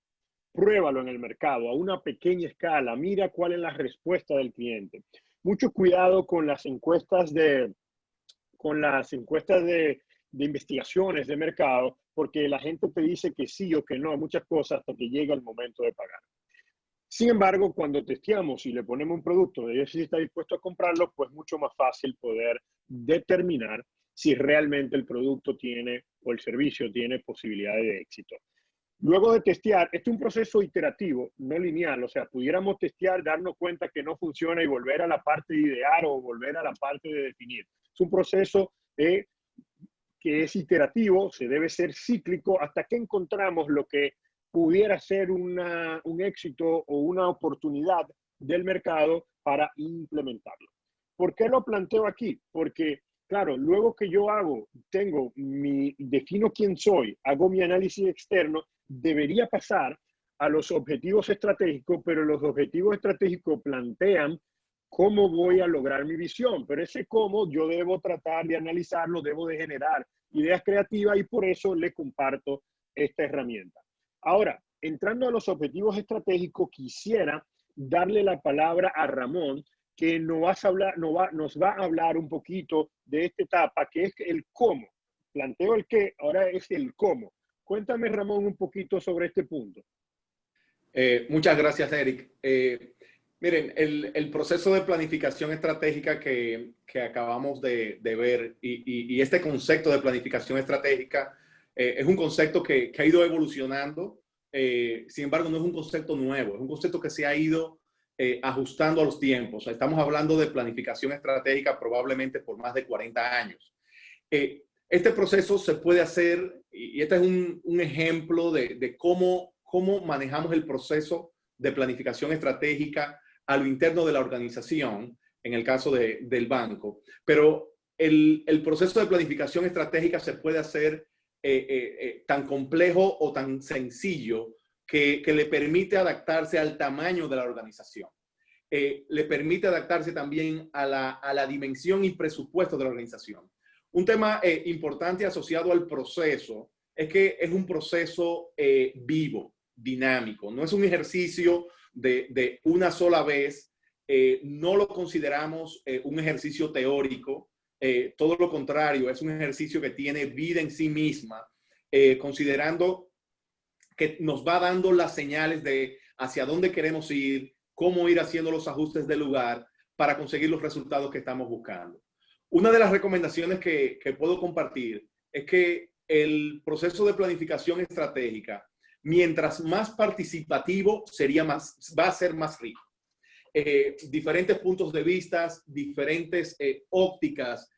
Pruébalo en el mercado a una pequeña escala. Mira cuál es la respuesta del cliente. Mucho cuidado con las encuestas de investigaciones de mercado, porque la gente te dice que sí o que no a muchas cosas hasta que llega el momento de pagar. Sin embargo, cuando testeamos y le ponemos un producto de si está dispuesto a comprarlo, pues mucho más fácil poder determinar si realmente el producto tiene o el servicio tiene posibilidades de éxito. Luego de testear, este es un proceso iterativo, no lineal, o sea, pudiéramos testear, darnos cuenta que no funciona y volver a la parte de idear o volver a la parte de definir. Es un proceso que es iterativo, se debe ser cíclico hasta que encontramos lo que pudiera ser un éxito o una oportunidad del mercado para implementarlo. ¿Por qué lo planteo aquí? Porque, claro, luego que yo defino quién soy, hago mi análisis externo, debería pasar a los objetivos estratégicos, pero los objetivos estratégicos plantean cómo voy a lograr mi visión, pero ese cómo yo debo tratar de analizarlo, debo de generar ideas creativas y por eso le comparto esta herramienta. Ahora, entrando a los objetivos estratégicos, quisiera darle la palabra a Ramón, que nos va a hablar un poquito de esta etapa, que es el cómo. Planteo el qué, ahora es el cómo. Cuéntame, Ramón, un poquito sobre este punto. Muchas gracias, Eric. Miren, el proceso de planificación estratégica que acabamos de ver y este concepto de planificación estratégica es un concepto que ha ido evolucionando. Sin embargo, no es un concepto nuevo, es un concepto que se ha ido ajustando a los tiempos. Estamos hablando de planificación estratégica probablemente por más de 40 años. Este proceso se puede hacer, y este es un ejemplo de cómo manejamos el proceso de planificación estratégica a lo interno de la organización, en el caso del banco. Pero el proceso de planificación estratégica se puede hacer tan complejo o tan sencillo que le permite adaptarse al tamaño de la organización. Le permite adaptarse también a la dimensión y presupuesto de la organización. Un tema importante asociado al proceso es que es un proceso vivo, dinámico. No es un ejercicio de una sola vez. No lo consideramos un ejercicio teórico. Todo lo contrario, es un ejercicio que tiene vida en sí misma, considerando que nos va dando las señales de hacia dónde queremos ir, cómo ir haciendo los ajustes del lugar para conseguir los resultados que estamos buscando. Una de las recomendaciones que puedo compartir es que el proceso de planificación estratégica, mientras más participativo, va a ser más rico. Diferentes puntos de vista, diferentes ópticas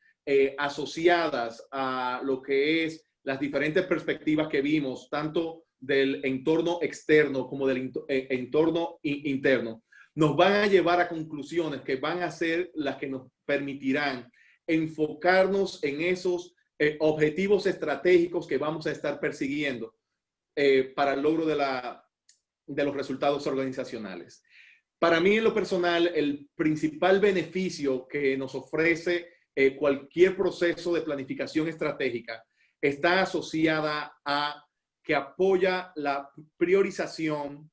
asociadas a lo que es las diferentes perspectivas que vimos, tanto del entorno externo como del entorno interno, nos van a llevar a conclusiones que van a ser las que nos permitirán enfocarnos en esos objetivos estratégicos que vamos a estar persiguiendo para el logro de los resultados organizacionales. Para mí, en lo personal, el principal beneficio que nos ofrece cualquier proceso de planificación estratégica está asociada a que apoya la priorización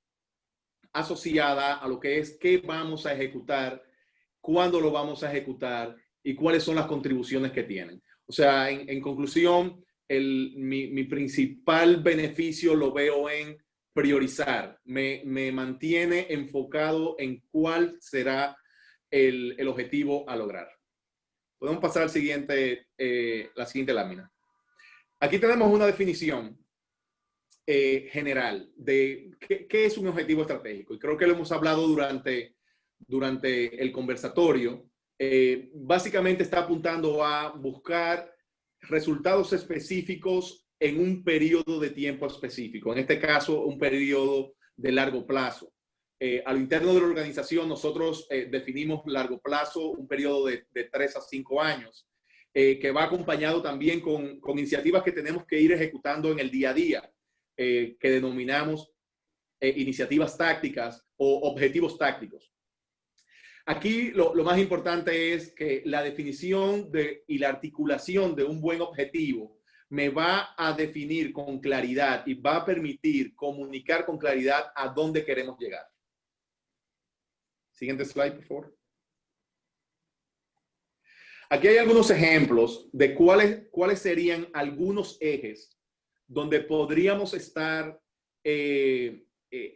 asociada a lo que es qué vamos a ejecutar, cuándo lo vamos a ejecutar y cuáles son las contribuciones que tienen. O sea, en conclusión, mi principal beneficio lo veo en priorizar. Me mantiene enfocado en cuál será el objetivo a lograr. Podemos pasar al la siguiente lámina. Aquí tenemos una definición general de qué es un objetivo estratégico. Y creo que lo hemos hablado durante el conversatorio. Básicamente está apuntando a buscar resultados específicos en un periodo de tiempo específico. En este caso, un periodo de largo plazo. A lo interno de la organización, nosotros definimos largo plazo, un periodo de 3 a 5 años, que va acompañado también con iniciativas que tenemos que ir ejecutando en el día a día, que denominamos iniciativas tácticas o objetivos tácticos. Aquí lo más importante es que la definición y la articulación de un buen objetivo me va a definir con claridad y va a permitir comunicar con claridad a dónde queremos llegar. Siguiente slide, por favor. Aquí hay algunos ejemplos de cuáles serían algunos ejes donde podríamos estar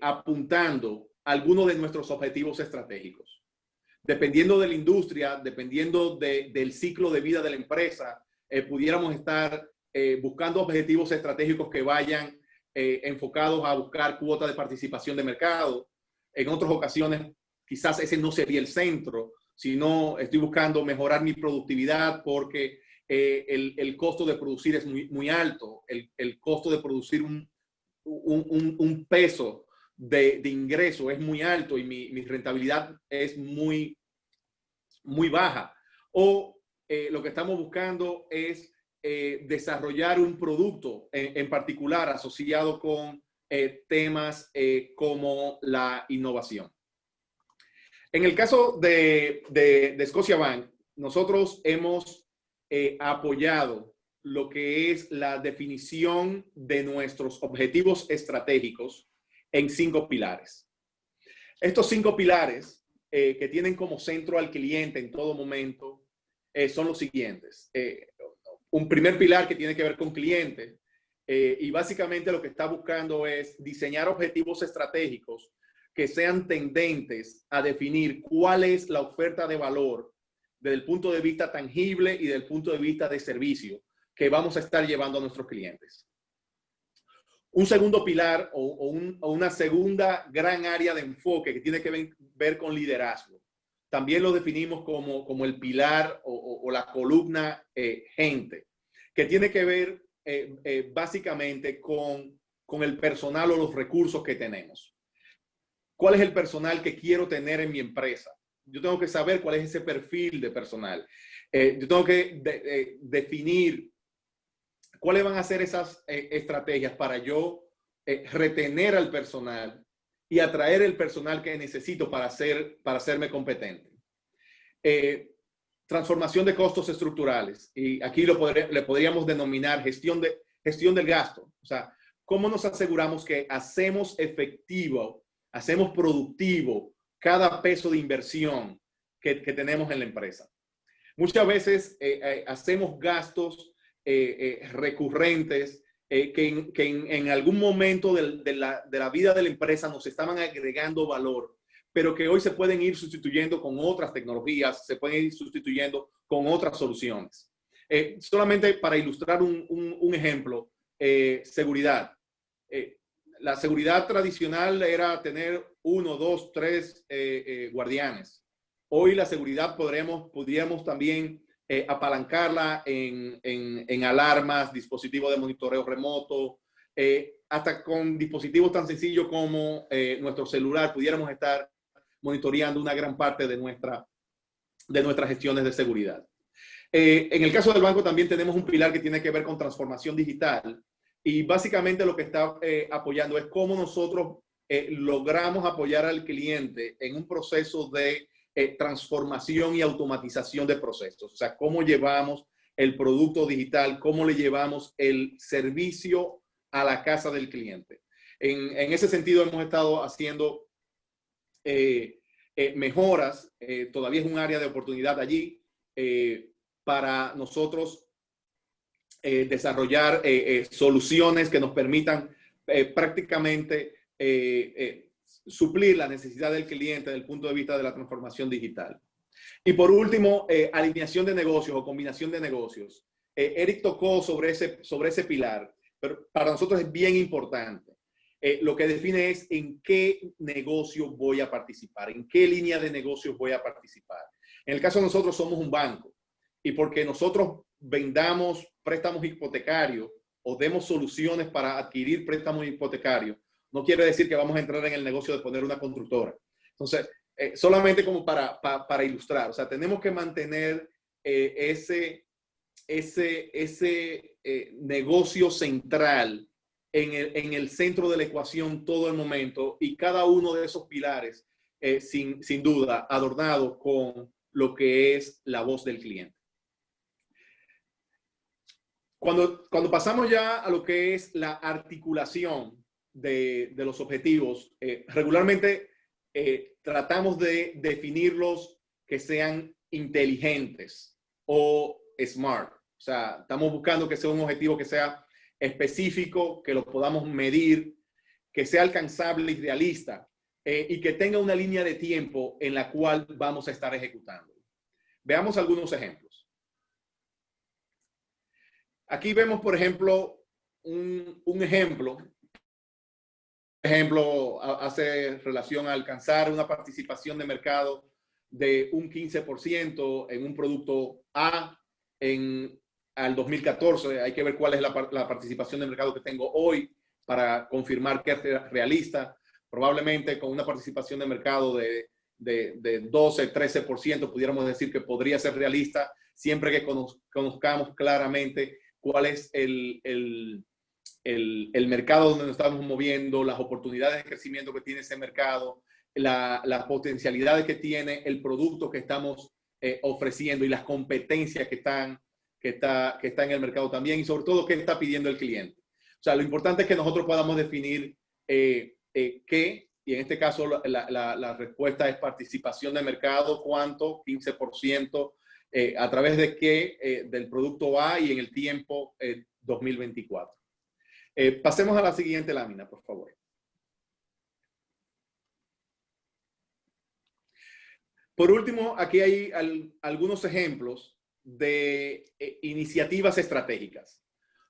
apuntando algunos de nuestros objetivos estratégicos. Dependiendo de la industria, dependiendo del ciclo de vida de la empresa, pudiéramos estar buscando objetivos estratégicos que vayan enfocados a buscar cuotas de participación de mercado. En otras ocasiones, quizás ese no sería el centro, sino estoy buscando mejorar mi productividad porque el costo de producir es muy alto. El costo de producir un peso de ingreso es muy alto y mi rentabilidad es muy baja. O lo que estamos buscando es desarrollar un producto en particular asociado con temas como la innovación. En el caso de Scotiabank, nosotros hemos apoyado lo que es la definición de nuestros objetivos estratégicos en 5 pilares. Estos 5 pilares que tienen como centro al cliente en todo momento son los siguientes. Un primer pilar que tiene que ver con cliente y básicamente lo que está buscando es diseñar objetivos estratégicos que sean tendentes a definir cuál es la oferta de valor desde el punto de vista tangible y desde el punto de vista de servicio que vamos a estar llevando a nuestros clientes. Un segundo pilar o una segunda gran área de enfoque que tiene que ver con liderazgo. También lo definimos como el pilar o la columna gente, que tiene que ver básicamente con el personal o los recursos que tenemos. ¿Cuál es el personal que quiero tener en mi empresa? Yo tengo que saber cuál es ese perfil de personal. Yo tengo que definir cuáles van a ser esas estrategias para yo retener al personal y atraer el personal que necesito para hacerme competente. Transformación de costos estructurales. Y aquí le podríamos denominar gestión del gasto. O sea, ¿cómo nos aseguramos que hacemos efectivo, hacemos productivo cada peso de inversión que tenemos en la empresa? Muchas veces hacemos gastos recurrentes que en algún momento de la vida de la empresa nos estaban agregando valor, pero que hoy se pueden ir sustituyendo con otras tecnologías, se pueden ir sustituyendo con otras soluciones. Solamente para ilustrar un ejemplo, seguridad. La seguridad tradicional era tener 1, 2, 3 guardianes. Hoy la seguridad podríamos también apalancarla en alarmas, dispositivos de monitoreo remoto, hasta con dispositivos tan sencillos como nuestro celular, pudiéramos estar monitoreando una gran parte de nuestras gestiones de seguridad. En el caso del banco también tenemos un pilar que tiene que ver con transformación digital y básicamente lo que está apoyando es cómo nosotros logramos apoyar al cliente en un proceso de transformación y automatización de procesos. O sea, cómo llevamos el producto digital, cómo le llevamos el servicio a la casa del cliente. En ese sentido hemos estado haciendo mejoras. Todavía es un área de oportunidad allí para nosotros desarrollar soluciones que nos permitan prácticamente suplir la necesidad del cliente desde el punto de vista de la transformación digital. Y por último, alineación de negocios o combinación de negocios. Eric tocó sobre ese pilar, pero para nosotros es bien importante. Lo que define es en qué negocio voy a participar, en qué línea de negocios voy a participar. En el caso de nosotros somos un banco y porque nosotros vendamos préstamos hipotecarios o demos soluciones para adquirir préstamos hipotecarios, no quiere decir que vamos a entrar en el negocio de poner una constructora. Entonces, solamente como para ilustrar, o sea, tenemos que mantener ese negocio central en el centro de la ecuación todo el momento y cada uno de esos pilares, sin duda, adornado con lo que es la voz del cliente. Cuando pasamos ya a lo que es la articulación de los objetivos, regularmente tratamos de definirlos que sean inteligentes o smart. O sea, estamos buscando que sea un objetivo que sea específico, que lo podamos medir, que sea alcanzable y realista y que tenga una línea de tiempo en la cual vamos a estar ejecutando. Veamos algunos ejemplos. Aquí vemos, por ejemplo, un ejemplo ejemplo, hace relación a alcanzar una participación de mercado de un 15% en un producto A al 2014. Hay que ver cuál es la participación de mercado que tengo hoy para confirmar que es realista. Probablemente con una participación de mercado de 12, 13%, pudiéramos decir que podría ser realista, siempre que conozcamos claramente cuál es el mercado donde nos estamos moviendo, las oportunidades de crecimiento que tiene ese mercado, las potencialidades que tiene el producto que estamos ofreciendo y las competencias que está en el mercado también, y sobre todo qué está pidiendo el cliente. O sea, lo importante es que nosotros podamos definir qué, y en este caso la respuesta es participación de mercado, cuánto, 15%, a través de qué, del producto A y en el tiempo 2024. Pasemos a la siguiente lámina, por favor. Por último, aquí hay algunos ejemplos de iniciativas estratégicas.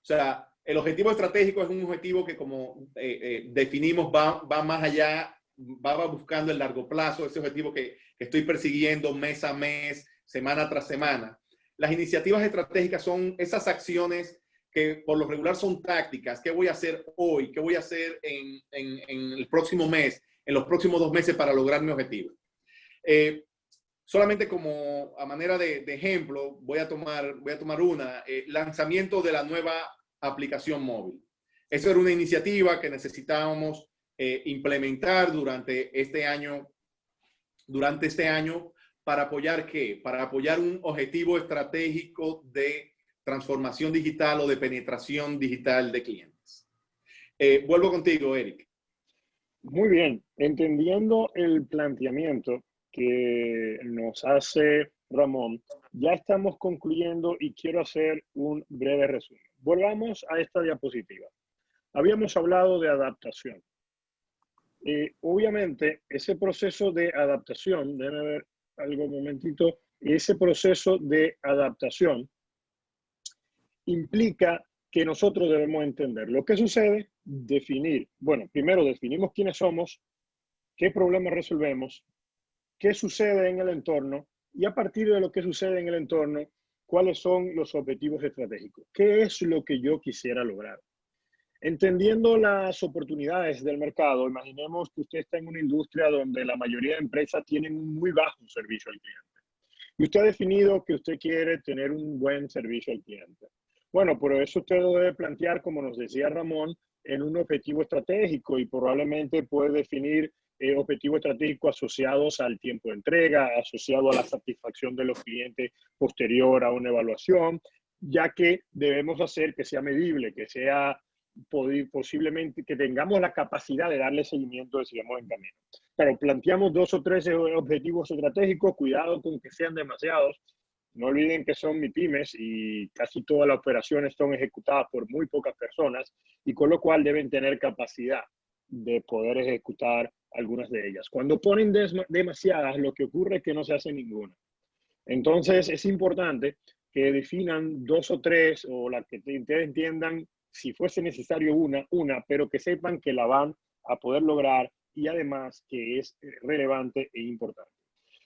O sea, el objetivo estratégico es un objetivo que, como definimos, va más allá, va buscando el largo plazo, ese objetivo que estoy persiguiendo mes a mes, semana tras semana. Las iniciativas estratégicas son esas acciones que por lo regular son tácticas. ¿Qué voy a hacer hoy? ¿Qué voy a hacer en el próximo mes? En los próximos 2 meses para lograr mi objetivo. Solamente como a manera de ejemplo, voy a tomar lanzamiento de la nueva aplicación móvil. Esa era una iniciativa que necesitábamos implementar durante este año. ¿Para apoyar qué? Para apoyar un objetivo estratégico de transformación digital o de penetración digital de clientes. Vuelvo contigo, Eric. Muy bien. Entendiendo el planteamiento que nos hace Ramón, ya estamos concluyendo y quiero hacer un breve resumen. Volvamos a esta diapositiva. Habíamos hablado de adaptación. Obviamente, ese proceso de adaptación, déjenme ver algo un momentito, ese proceso de adaptación implica que nosotros debemos entender lo que sucede, definir, bueno, primero definimos quiénes somos, qué problemas resolvemos, qué sucede en el entorno y a partir de lo que sucede en el entorno, cuáles son los objetivos estratégicos, qué es lo que yo quisiera lograr. Entendiendo las oportunidades del mercado, imaginemos que usted está en una industria donde la mayoría de empresas tienen un muy bajo servicio al cliente. Y usted ha definido que usted quiere tener un buen servicio al cliente. Bueno, por eso usted lo debe plantear, como nos decía Ramón, en un objetivo estratégico y probablemente puede definir objetivos estratégicos asociados al tiempo de entrega, asociado a la satisfacción de los clientes posterior a una evaluación, ya que debemos hacer que sea medible, que sea posiblemente que tengamos la capacidad de darle seguimiento de si vamos en camino. Pero planteamos 2 o 3 objetivos estratégicos, cuidado con que sean demasiados. No olviden que son MIPYMES y casi todas las operaciones son ejecutadas por muy pocas personas y con lo cual deben tener capacidad de poder ejecutar algunas de ellas. Cuando ponen demasiadas, lo que ocurre es que no se hace ninguna. Entonces es importante que definan 2 o 3 o la que ustedes entiendan, si fuese necesario una, pero que sepan que la van a poder lograr y además que es relevante e importante.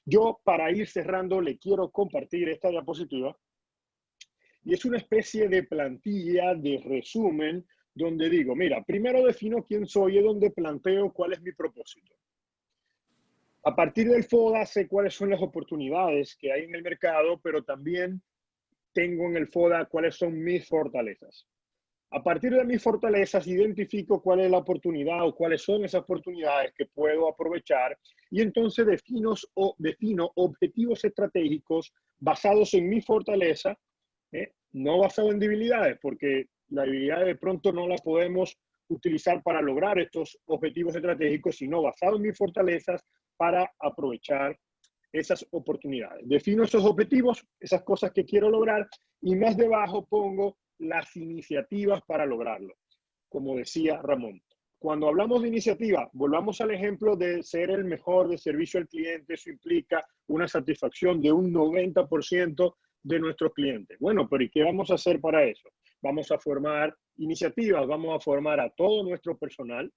Yo, para ir cerrando, le quiero compartir esta diapositiva y es una especie de plantilla de resumen donde digo, mira, primero defino quién soy y donde planteo cuál es mi propósito. A partir del FODA sé cuáles son las oportunidades que hay en el mercado, pero también tengo en el FODA cuáles son mis fortalezas. A partir de mis fortalezas identifico cuál es la oportunidad o cuáles son esas oportunidades que puedo aprovechar y entonces defino objetivos estratégicos basados en mi fortaleza, no basados en debilidades, porque la debilidad de pronto no la podemos utilizar para lograr estos objetivos estratégicos, sino basados en mis fortalezas para aprovechar esas oportunidades. Defino esos objetivos, esas cosas que quiero lograr y más debajo pongo las iniciativas para lograrlo. Como decía Ramón, cuando hablamos de iniciativa, volvamos al ejemplo de ser el mejor de servicio al cliente. Eso implica una satisfacción de un 90% de nuestros clientes. Bueno, pero ¿y qué vamos a hacer para eso? Vamos a formar iniciativas, vamos a formar a todo nuestro personal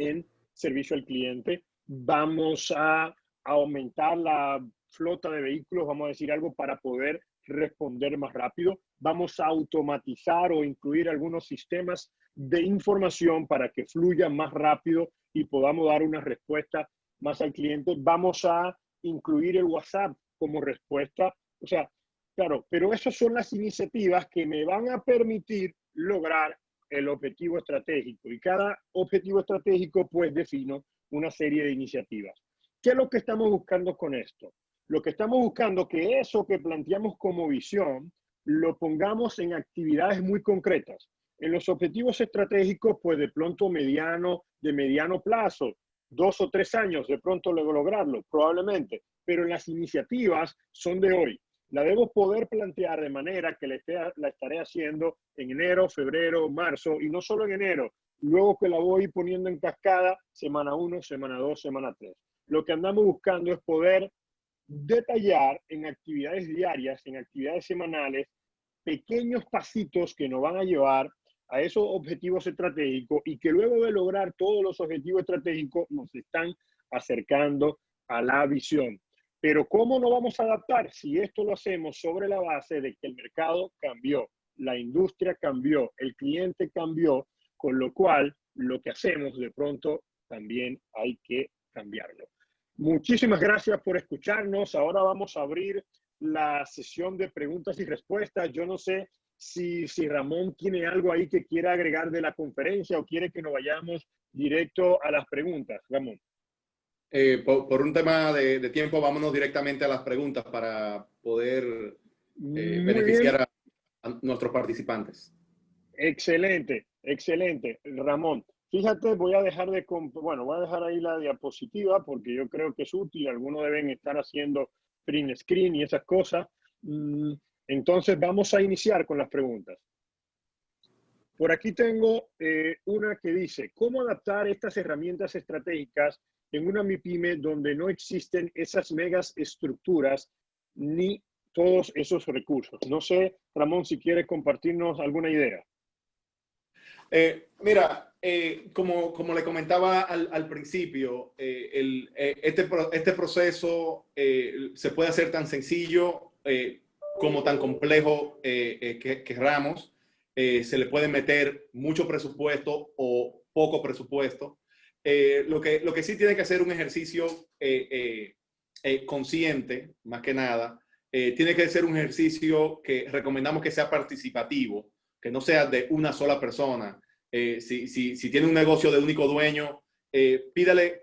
en servicio al cliente. Vamos a aumentar la flota de vehículos, vamos a decir algo, para poder responder más rápido. Vamos a automatizar o incluir algunos sistemas de información para que fluya más rápido y podamos dar una respuesta más al cliente. Vamos a incluir el WhatsApp como respuesta. O sea, claro, pero esas son las iniciativas que me van a permitir lograr el objetivo estratégico. Y cada objetivo estratégico, pues, defino una serie de iniciativas. ¿Qué es lo que estamos buscando con esto? Lo que estamos buscando es que eso que planteamos como visión lo pongamos en actividades muy concretas. En los objetivos estratégicos, pues de pronto de mediano plazo, 2 o 3 años, de pronto luego lograrlo, probablemente. Pero en las iniciativas son de hoy. La debo poder plantear de manera que la estaré haciendo en enero, febrero, marzo, y no solo en enero, luego que la voy poniendo en cascada, semana 1, semana 2, semana 3. Lo que andamos buscando es poder detallar en actividades diarias, en actividades semanales, pequeños pasitos que nos van a llevar a esos objetivos estratégicos y que luego de lograr todos los objetivos estratégicos nos están acercando a la visión. Pero ¿cómo nos vamos a adaptar si esto lo hacemos sobre la base de que el mercado cambió, la industria cambió, el cliente cambió, con lo cual lo que hacemos de pronto también hay que cambiarlo? Muchísimas gracias por escucharnos. Ahora vamos a abrir la sesión de preguntas y respuestas. Yo no sé si Ramón tiene algo ahí que quiera agregar de la conferencia o quiere que nos vayamos directo a las preguntas. Ramón. Por un tema de tiempo, vámonos directamente a las preguntas para poder beneficiar a nuestros participantes. Excelente, excelente. Ramón, fíjate, voy a dejar ahí la diapositiva porque yo creo que es útil. Algunos deben estar haciendo print screen y esas cosas. Entonces vamos a iniciar con las preguntas. Por aquí tengo una que dice, ¿cómo adaptar estas herramientas estratégicas en una MIPYME donde no existen esas megas estructuras ni todos esos recursos? No sé, Ramón, si quieres compartirnos alguna idea. Mira, como le comentaba al principio, este proceso se puede hacer tan sencillo como tan complejo que queramos. Se le puede meter mucho presupuesto o poco presupuesto. Lo que sí tiene que hacer un ejercicio consciente, más que nada, tiene que ser un ejercicio que recomendamos que sea participativo, que no sea de una sola persona. Si tiene un negocio de único dueño, pídale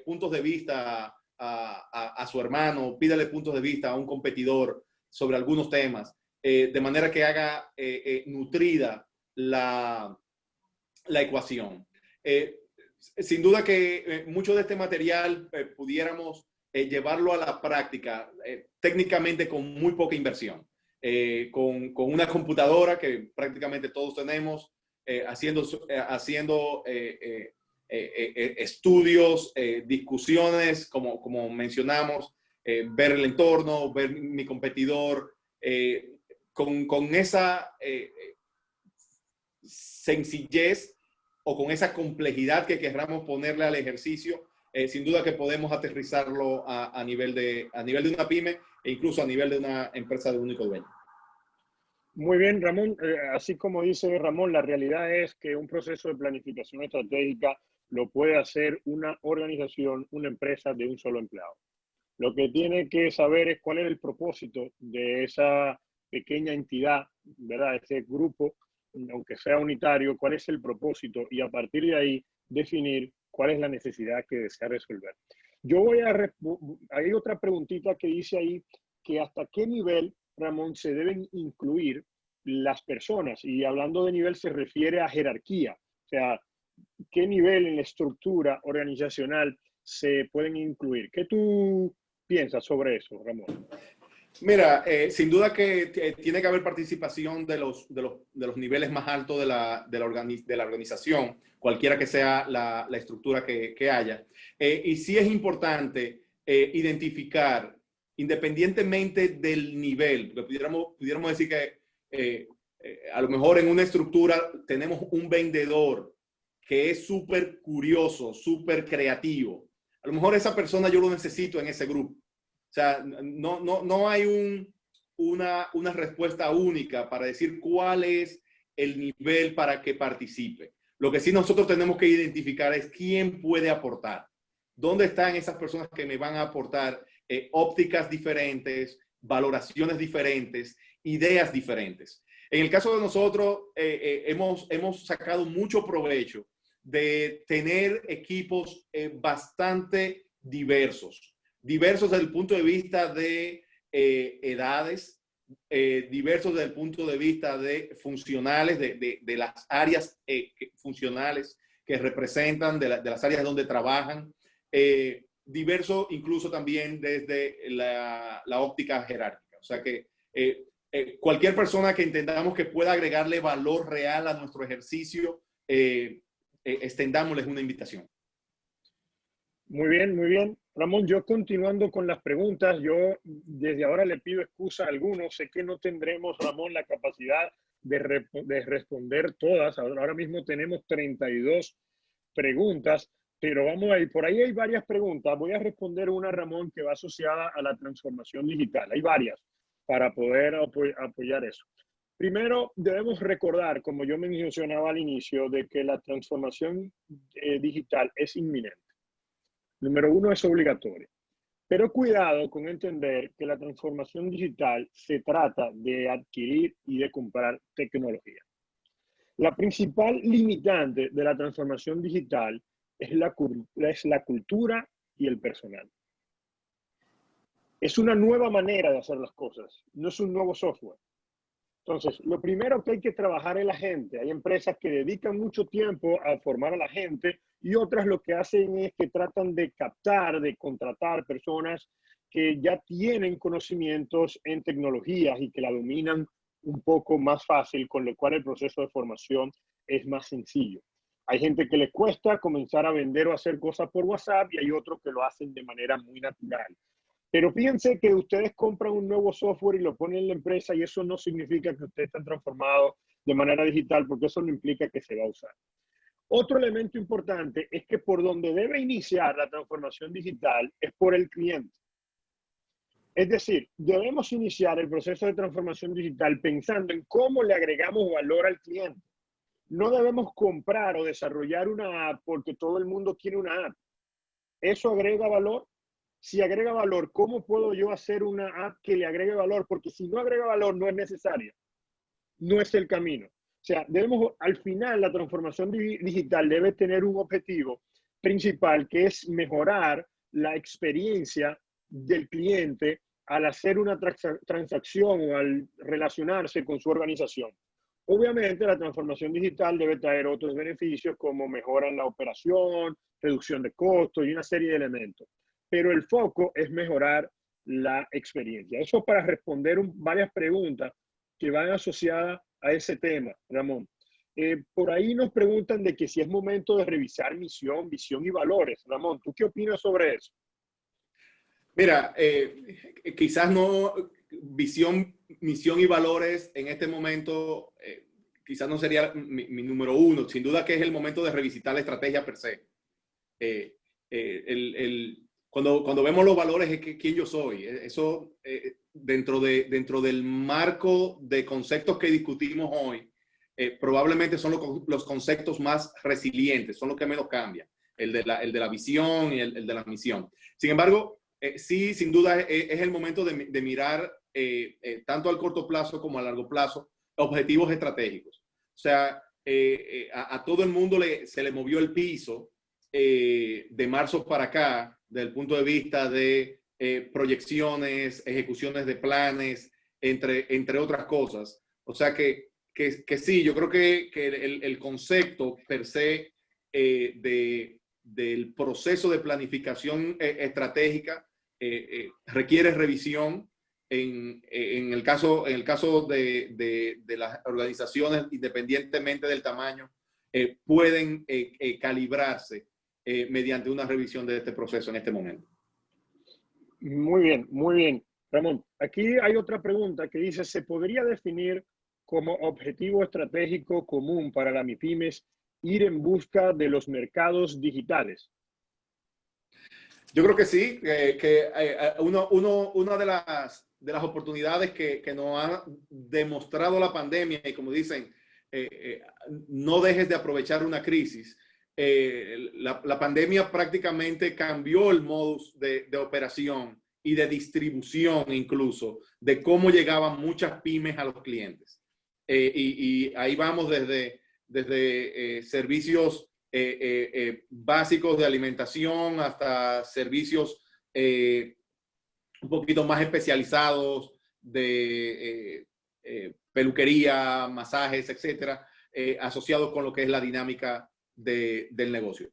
puntos de vista a su hermano, pídale puntos de vista a un competidor sobre algunos temas, de manera que haga nutrida la ecuación. Sin duda que mucho de este material pudiéramos llevarlo a la práctica técnicamente con muy poca inversión, con una computadora que prácticamente todos tenemos, haciendo estudios, discusiones, como mencionamos, ver el entorno, ver mi competidor, con esa sencillez o con esa complejidad que queramos ponerle al ejercicio, sin duda que podemos aterrizarlo a nivel de una pyme e incluso a nivel de una empresa de único dueño. Muy bien, Ramón. Así como dice Ramón, la realidad es que un proceso de planificación estratégica lo puede hacer una organización, una empresa de un solo empleado. Lo que tiene que saber es cuál es el propósito de esa pequeña entidad, ¿verdad? Ese grupo, aunque sea unitario, cuál es el propósito y a partir de ahí definir cuál es la necesidad que desea resolver. Hay otra preguntita que dice ahí que hasta qué nivel, Ramón, se deben incluir las personas, y hablando de nivel se refiere a jerarquía, o sea, qué nivel en la estructura organizacional se pueden incluir. ¿Qué tú piensas sobre eso, Ramón? Mira, sin duda que tiene que haber participación de los niveles más altos de la organización, cualquiera que sea la estructura que haya. Y sí es importante identificar, independientemente del nivel, pudiéramos decir que a lo mejor en una estructura tenemos un vendedor que es súper curioso, súper creativo. A lo mejor esa persona yo lo necesito en ese grupo. O sea, no hay una respuesta única para decir cuál es el nivel para que participe. Lo que sí nosotros tenemos que identificar es quién puede aportar. ¿Dónde están esas personas que me van a aportar ópticas diferentes, valoraciones diferentes, ideas diferentes? En el caso de nosotros, hemos sacado mucho provecho de tener equipos bastante diversos. Diversos desde el punto de vista de edades, diversos desde el punto de vista de funcionales, de las áreas funcionales que representan, de las áreas donde trabajan. Diverso incluso también desde la óptica jerárquica. O sea que cualquier persona que entendamos que pueda agregarle valor real a nuestro ejercicio, extendámosles una invitación. Muy bien, muy bien. Ramón, yo continuando con las preguntas, yo desde ahora le pido excusa a algunos. Sé que no tendremos, Ramón, la capacidad de responder todas. Ahora mismo tenemos 32 preguntas, pero vamos a ir. Por ahí hay varias preguntas. Voy a responder una, Ramón, que va asociada a la transformación digital. Hay varias para poder apoyar eso. Primero, debemos recordar, como yo mencionaba al inicio, de que la transformación digital es inminente. Número uno, es obligatoria. Pero cuidado con entender que la transformación digital se trata de adquirir y de comprar tecnología. La principal limitante de la transformación digital es la cultura y el personal. Es una nueva manera de hacer las cosas, no es un nuevo software. Entonces, lo primero que hay que trabajar es la gente. Hay empresas que dedican mucho tiempo a formar a la gente y otras lo que hacen es que tratan de captar, de contratar personas que ya tienen conocimientos en tecnologías y que la dominan un poco más fácil, con lo cual el proceso de formación es más sencillo. Hay gente que le cuesta comenzar a vender o hacer cosas por WhatsApp y hay otros que lo hacen de manera muy natural. Pero fíjense que ustedes compran un nuevo software y lo ponen en la empresa y eso no significa que ustedes están transformados de manera digital, porque eso no implica que se va a usar. Otro elemento importante es que por donde debe iniciar la transformación digital es por el cliente. Es decir, debemos iniciar el proceso de transformación digital pensando en cómo le agregamos valor al cliente. No debemos comprar o desarrollar una app porque todo el mundo quiere una app. ¿Eso agrega valor? Si agrega valor, ¿cómo puedo yo hacer una app que le agregue valor? Porque si no agrega valor, no es necesaria. No es el camino. O sea, al final, la transformación digital debe tener un objetivo principal, que es mejorar la experiencia del cliente al hacer una transacción o al relacionarse con su organización. Obviamente, la transformación digital debe traer otros beneficios como mejora en la operación, reducción de costos y una serie de elementos. Pero el foco es mejorar la experiencia. Eso para responder varias preguntas que van asociadas a ese tema, Ramón. Por ahí nos preguntan de que si es momento de revisar misión, visión y valores. Ramón, ¿tú qué opinas sobre eso? Mira, quizás no visión, misión y valores en este momento, quizás no sería mi número uno. Sin duda que es el momento de revisitar la estrategia per se. Cuando vemos los valores es quién yo soy. Eso dentro del marco de conceptos que discutimos hoy, probablemente son los conceptos más resilientes, son los que menos cambian. El de la visión y el de la misión. Sin embargo, sí, sin duda es el momento de mirar tanto al corto plazo como a largo plazo objetivos estratégicos. O sea, a todo el mundo se le movió el piso de marzo para acá, desde el punto de vista de proyecciones, ejecuciones de planes, entre otras cosas. O sea que sí, yo creo que el concepto per se del proceso de planificación estratégica requiere revisión en el caso de las organizaciones, independientemente del tamaño, pueden calibrarse mediante una revisión de este proceso en este momento. Muy bien, muy bien. Ramón, aquí hay otra pregunta que dice, ¿se podría definir como objetivo estratégico común para las MIPYMES ir en busca de los mercados digitales? Yo creo que sí, una de las oportunidades que nos ha demostrado la pandemia, y como dicen, no dejes de aprovechar una crisis. La pandemia prácticamente cambió el modus de operación y de distribución incluso, de cómo llegaban muchas pymes a los clientes. Y ahí vamos desde servicios básicos de alimentación hasta servicios un poquito más especializados de peluquería, masajes, etcétera, asociados con lo que es la dinámica del negocio.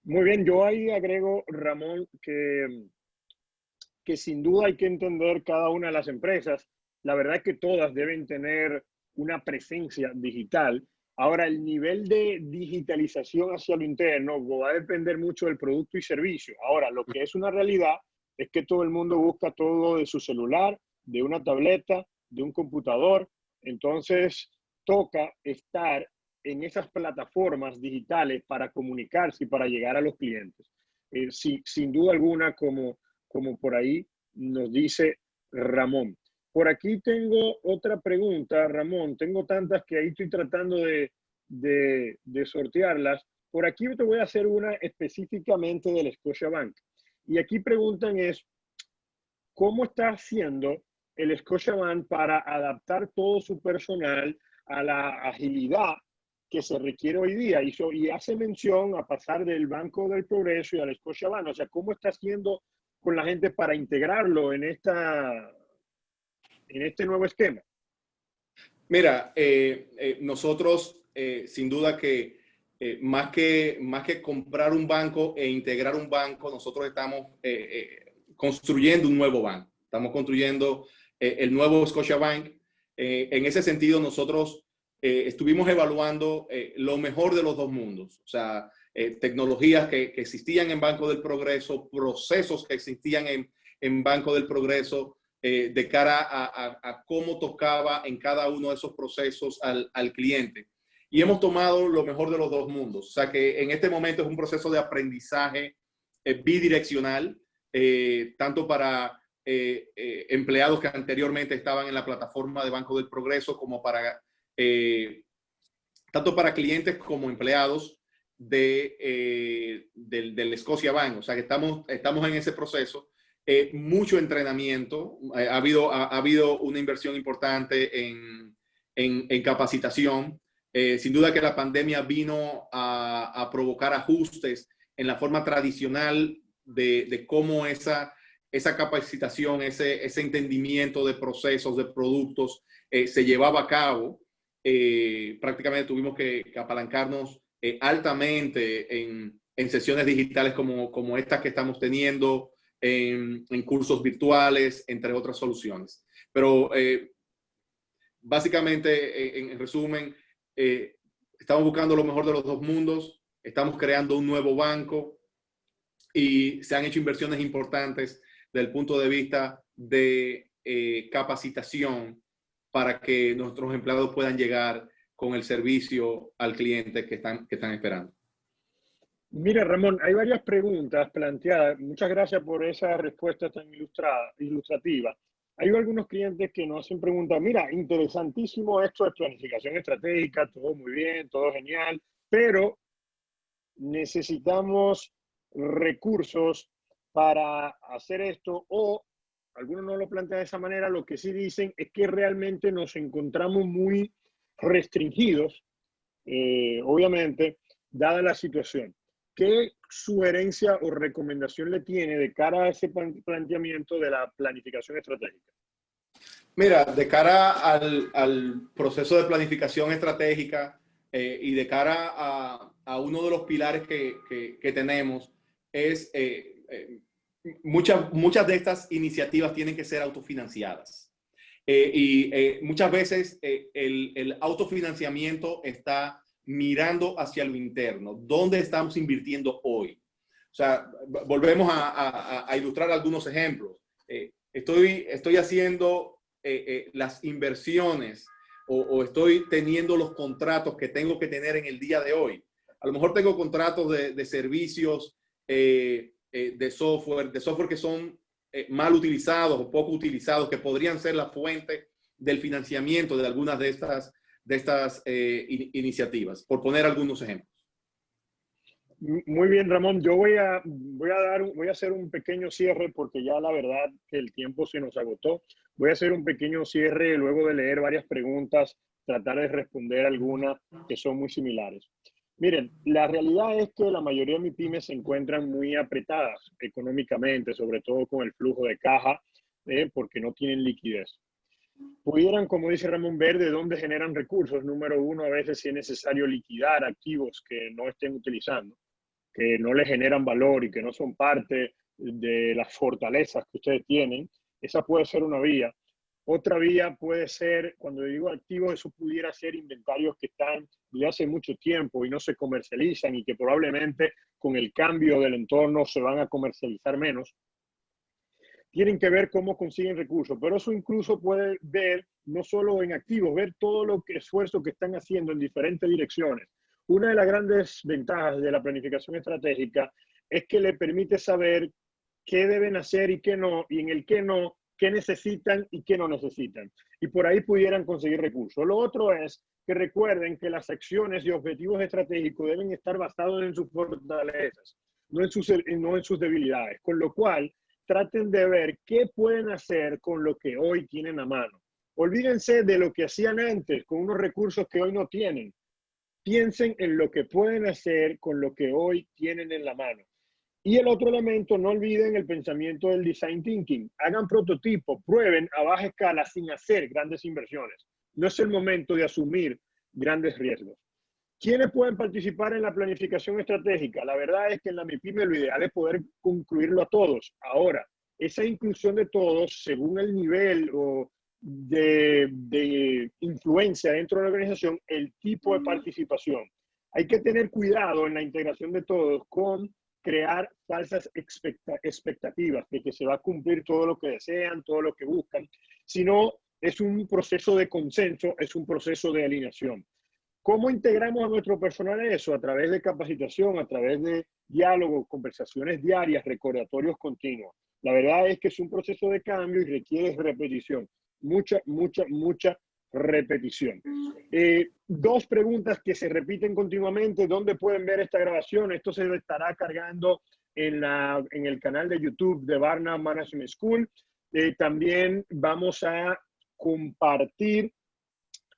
Muy bien, yo ahí agrego, Ramón, que sin duda hay que entender cada una de las empresas. La verdad es que todas deben tener una presencia digital. Ahora, el nivel de digitalización hacia lo interno va a depender mucho del producto y servicio. Ahora, lo que es una realidad es que todo el mundo busca todo de su celular, de una tableta, de un computador. Entonces, toca estar en esas plataformas digitales para comunicarse y para llegar a los clientes. Sin duda alguna, como por ahí nos dice Ramón. Por aquí tengo otra pregunta, Ramón. Tengo tantas que ahí estoy tratando de sortearlas. Por aquí te voy a hacer una específicamente del Scotiabank. Y aquí preguntan es, ¿cómo está haciendo el Scotiabank para adaptar todo su personal a la agilidad que se requiere hoy día? Y hace mención a pasar del Banco del Progreso y al Scotiabank. O sea, ¿cómo está haciendo con la gente para integrarlo en este nuevo esquema? Mira, nosotros sin duda que más que comprar un banco e integrar un banco, nosotros estamos construyendo un nuevo banco. Estamos construyendo el nuevo Scotiabank. En ese sentido, nosotros estuvimos evaluando lo mejor de los dos mundos. O sea, tecnologías que existían en Banco del Progreso, procesos que existían en Banco del Progreso, de cara a cómo tocaba en cada uno de esos procesos al cliente. Y hemos tomado lo mejor de los dos mundos. O sea que en este momento es un proceso de aprendizaje bidireccional, tanto para empleados que anteriormente estaban en la plataforma de Banco del Progreso, como para tanto para clientes como empleados del Scotiabank. O sea que estamos en ese proceso. Mucho entrenamiento, ha habido una inversión importante en capacitación. Sin duda que la pandemia vino a provocar ajustes en la forma tradicional de cómo esa capacitación, ese entendimiento de procesos, de productos se llevaba a cabo. Prácticamente tuvimos que apalancarnos altamente en sesiones digitales como estas que estamos teniendo, en cursos virtuales, entre otras soluciones. Pero básicamente, en resumen, estamos buscando lo mejor de los dos mundos, estamos creando un nuevo banco y se han hecho inversiones importantes desde el punto de vista de capacitación para que nuestros empleados puedan llegar con el servicio al cliente que están esperando. Mira, Ramón, hay varias preguntas planteadas. Muchas gracias por esa respuesta tan ilustrativa. Hay algunos clientes que nos hacen preguntas, mira, interesantísimo esto de planificación estratégica, todo muy bien, todo genial, pero necesitamos recursos para hacer esto, o algunos no lo plantean de esa manera. Lo que sí dicen es que realmente nos encontramos muy restringidos, obviamente, dada la situación. ¿Qué sugerencia o recomendación le tiene de cara a ese planteamiento de la planificación estratégica? Mira, de cara al proceso de planificación estratégica y de cara a uno de los pilares que tenemos es muchas de estas iniciativas tienen que ser autofinanciadas. Muchas veces el autofinanciamiento está mirando hacia lo interno. ¿Dónde estamos invirtiendo hoy? O sea, volvemos a ilustrar algunos ejemplos. Estoy haciendo las inversiones o estoy teniendo los contratos que tengo que tener en el día de hoy. A lo mejor tengo contratos de servicios, de software que son mal utilizados o poco utilizados, que podrían ser la fuente del financiamiento de algunas de estas iniciativas, por poner algunos ejemplos. Muy bien, Ramón. Yo voy a hacer un pequeño cierre porque ya la verdad que el tiempo se nos agotó. Voy a hacer un pequeño cierre luego de leer varias preguntas, tratar de responder algunas que son muy similares. Miren, la realidad es que la mayoría de MIPYMES se encuentran muy apretadas económicamente, sobre todo con el flujo de caja, porque no tienen liquidez. Pudieran, como dice Ramón, ver de dónde generan recursos. Número uno, a veces si es necesario liquidar activos que no estén utilizando, que no le generan valor y que no son parte de las fortalezas que ustedes tienen. Esa puede ser una vía. Otra vía puede ser, cuando digo activos, eso pudiera ser inventarios que están desde hace mucho tiempo y no se comercializan y que probablemente con el cambio del entorno se van a comercializar menos. Tienen que ver cómo consiguen recursos, pero eso incluso puede ver no solo en activos, ver todo lo que esfuerzo que están haciendo en diferentes direcciones. Una de las grandes ventajas de la planificación estratégica es que le permite saber qué deben hacer y qué no, y en el qué no, qué necesitan y qué no necesitan. Y por ahí pudieran conseguir recursos. Lo otro es que recuerden que las acciones y objetivos estratégicos deben estar basados en sus fortalezas, no en sus debilidades. Con lo cual, traten de ver qué pueden hacer con lo que hoy tienen a mano. Olvídense de lo que hacían antes con unos recursos que hoy no tienen. Piensen en lo que pueden hacer con lo que hoy tienen en la mano. Y el otro elemento, no olviden el pensamiento del design thinking. Hagan prototipos, prueben a baja escala sin hacer grandes inversiones. No es el momento de asumir grandes riesgos. ¿Quiénes pueden participar en la planificación estratégica? La verdad es que en la MIPYME lo ideal es poder concluirlo a todos. Ahora, esa inclusión de todos, según el nivel o de influencia dentro de la organización, el tipo de participación. Hay que tener cuidado en la integración de todos con crear falsas expectativas de que se va a cumplir todo lo que desean, todo lo que buscan, sino es un proceso de consenso, es un proceso de alineación. ¿Cómo integramos a nuestro personal en eso? A través de capacitación, a través de diálogo, conversaciones diarias, recordatorios continuos. La verdad es que es un proceso de cambio y requiere repetición. Mucha repetición. Dos preguntas que se repiten continuamente. ¿Dónde pueden ver esta grabación? Esto se estará cargando en el canal de YouTube de Barna Management School. También vamos a compartir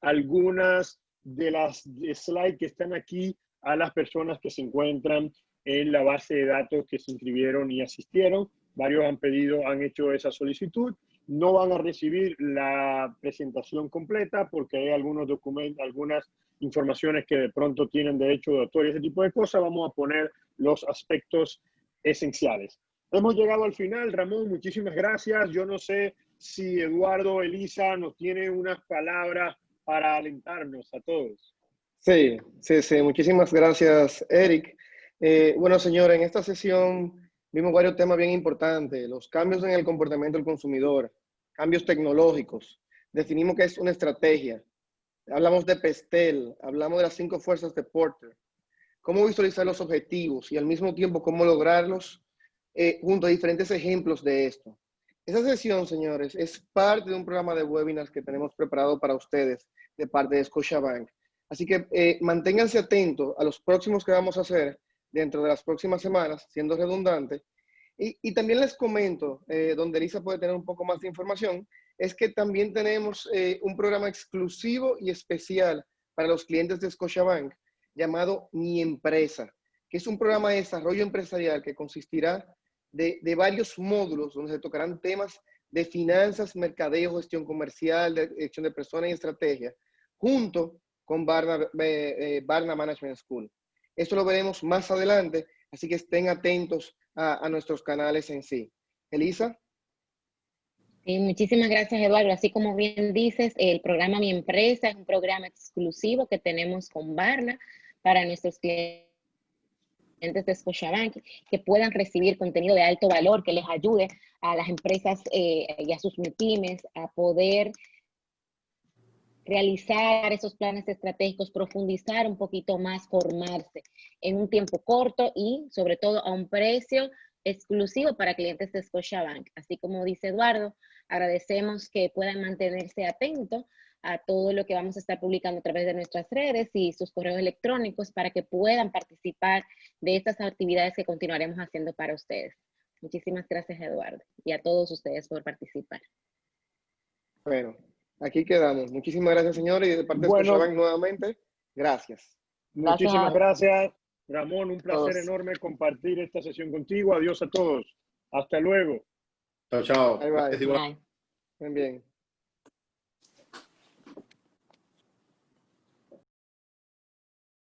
algunas de las slides que están aquí a las personas que se encuentran en la base de datos que se inscribieron y asistieron. Varios han hecho esa solicitud. No van a recibir la presentación completa porque hay algunos documentos, algunas informaciones que de pronto tienen derecho de autor y ese tipo de cosas. Vamos a poner los aspectos esenciales. Hemos llegado al final. Ramón, muchísimas gracias. Yo no sé si Eduardo o Elisa nos tienen unas palabras para alentarnos a todos. Sí. Muchísimas gracias, Eric. Bueno, señores, en esta sesión vimos varios temas bien importantes. Los cambios en el comportamiento del consumidor, cambios tecnológicos. Definimos qué es una estrategia. Hablamos de PESTEL, hablamos de las 5 fuerzas de Porter. Cómo visualizar los objetivos y al mismo tiempo cómo lograrlos junto a diferentes ejemplos de esto. Esa sesión, señores, es parte de un programa de webinars que tenemos preparado para ustedes de parte de Scotiabank. Así que manténganse atentos a los próximos que vamos a hacer dentro de las próximas semanas, siendo redundante. Y también les comento, donde Elisa puede tener un poco más de información, es que también tenemos un programa exclusivo y especial para los clientes de Scotiabank llamado Mi Empresa, que es un programa de desarrollo empresarial que consistirá de varios módulos donde se tocarán temas de finanzas, mercadeo, gestión comercial, de gestión de personas y estrategia, junto con Barna Management School. Esto lo veremos más adelante, así que estén atentos a nuestros canales en sí. Elisa. Muchísimas gracias, Eduardo. Así como bien dices, el programa Mi Empresa es un programa exclusivo que tenemos con Barna para nuestros clientes de Scotiabank, que puedan recibir contenido de alto valor que les ayude a las empresas y a sus MIPYMES a poder realizar esos planes estratégicos, profundizar un poquito más, formarse en un tiempo corto y sobre todo a un precio exclusivo para clientes de Scotiabank. Así como dice Eduardo, agradecemos que puedan mantenerse atentos a todo lo que vamos a estar publicando a través de nuestras redes y sus correos electrónicos para que puedan participar de estas actividades que continuaremos haciendo para ustedes. Muchísimas gracias, Eduardo, y a todos ustedes por participar. Bueno, aquí quedamos. Muchísimas gracias, señores, y de parte de Bueno. Scotiabank nuevamente, gracias. Muchísimas gracias, Ramón. Un placer Todos. enorme compartir esta sesión contigo. Adiós a todos. Hasta luego. Chao, chao. Bye, bye. Gracias, igual. Bye. Bien, bien.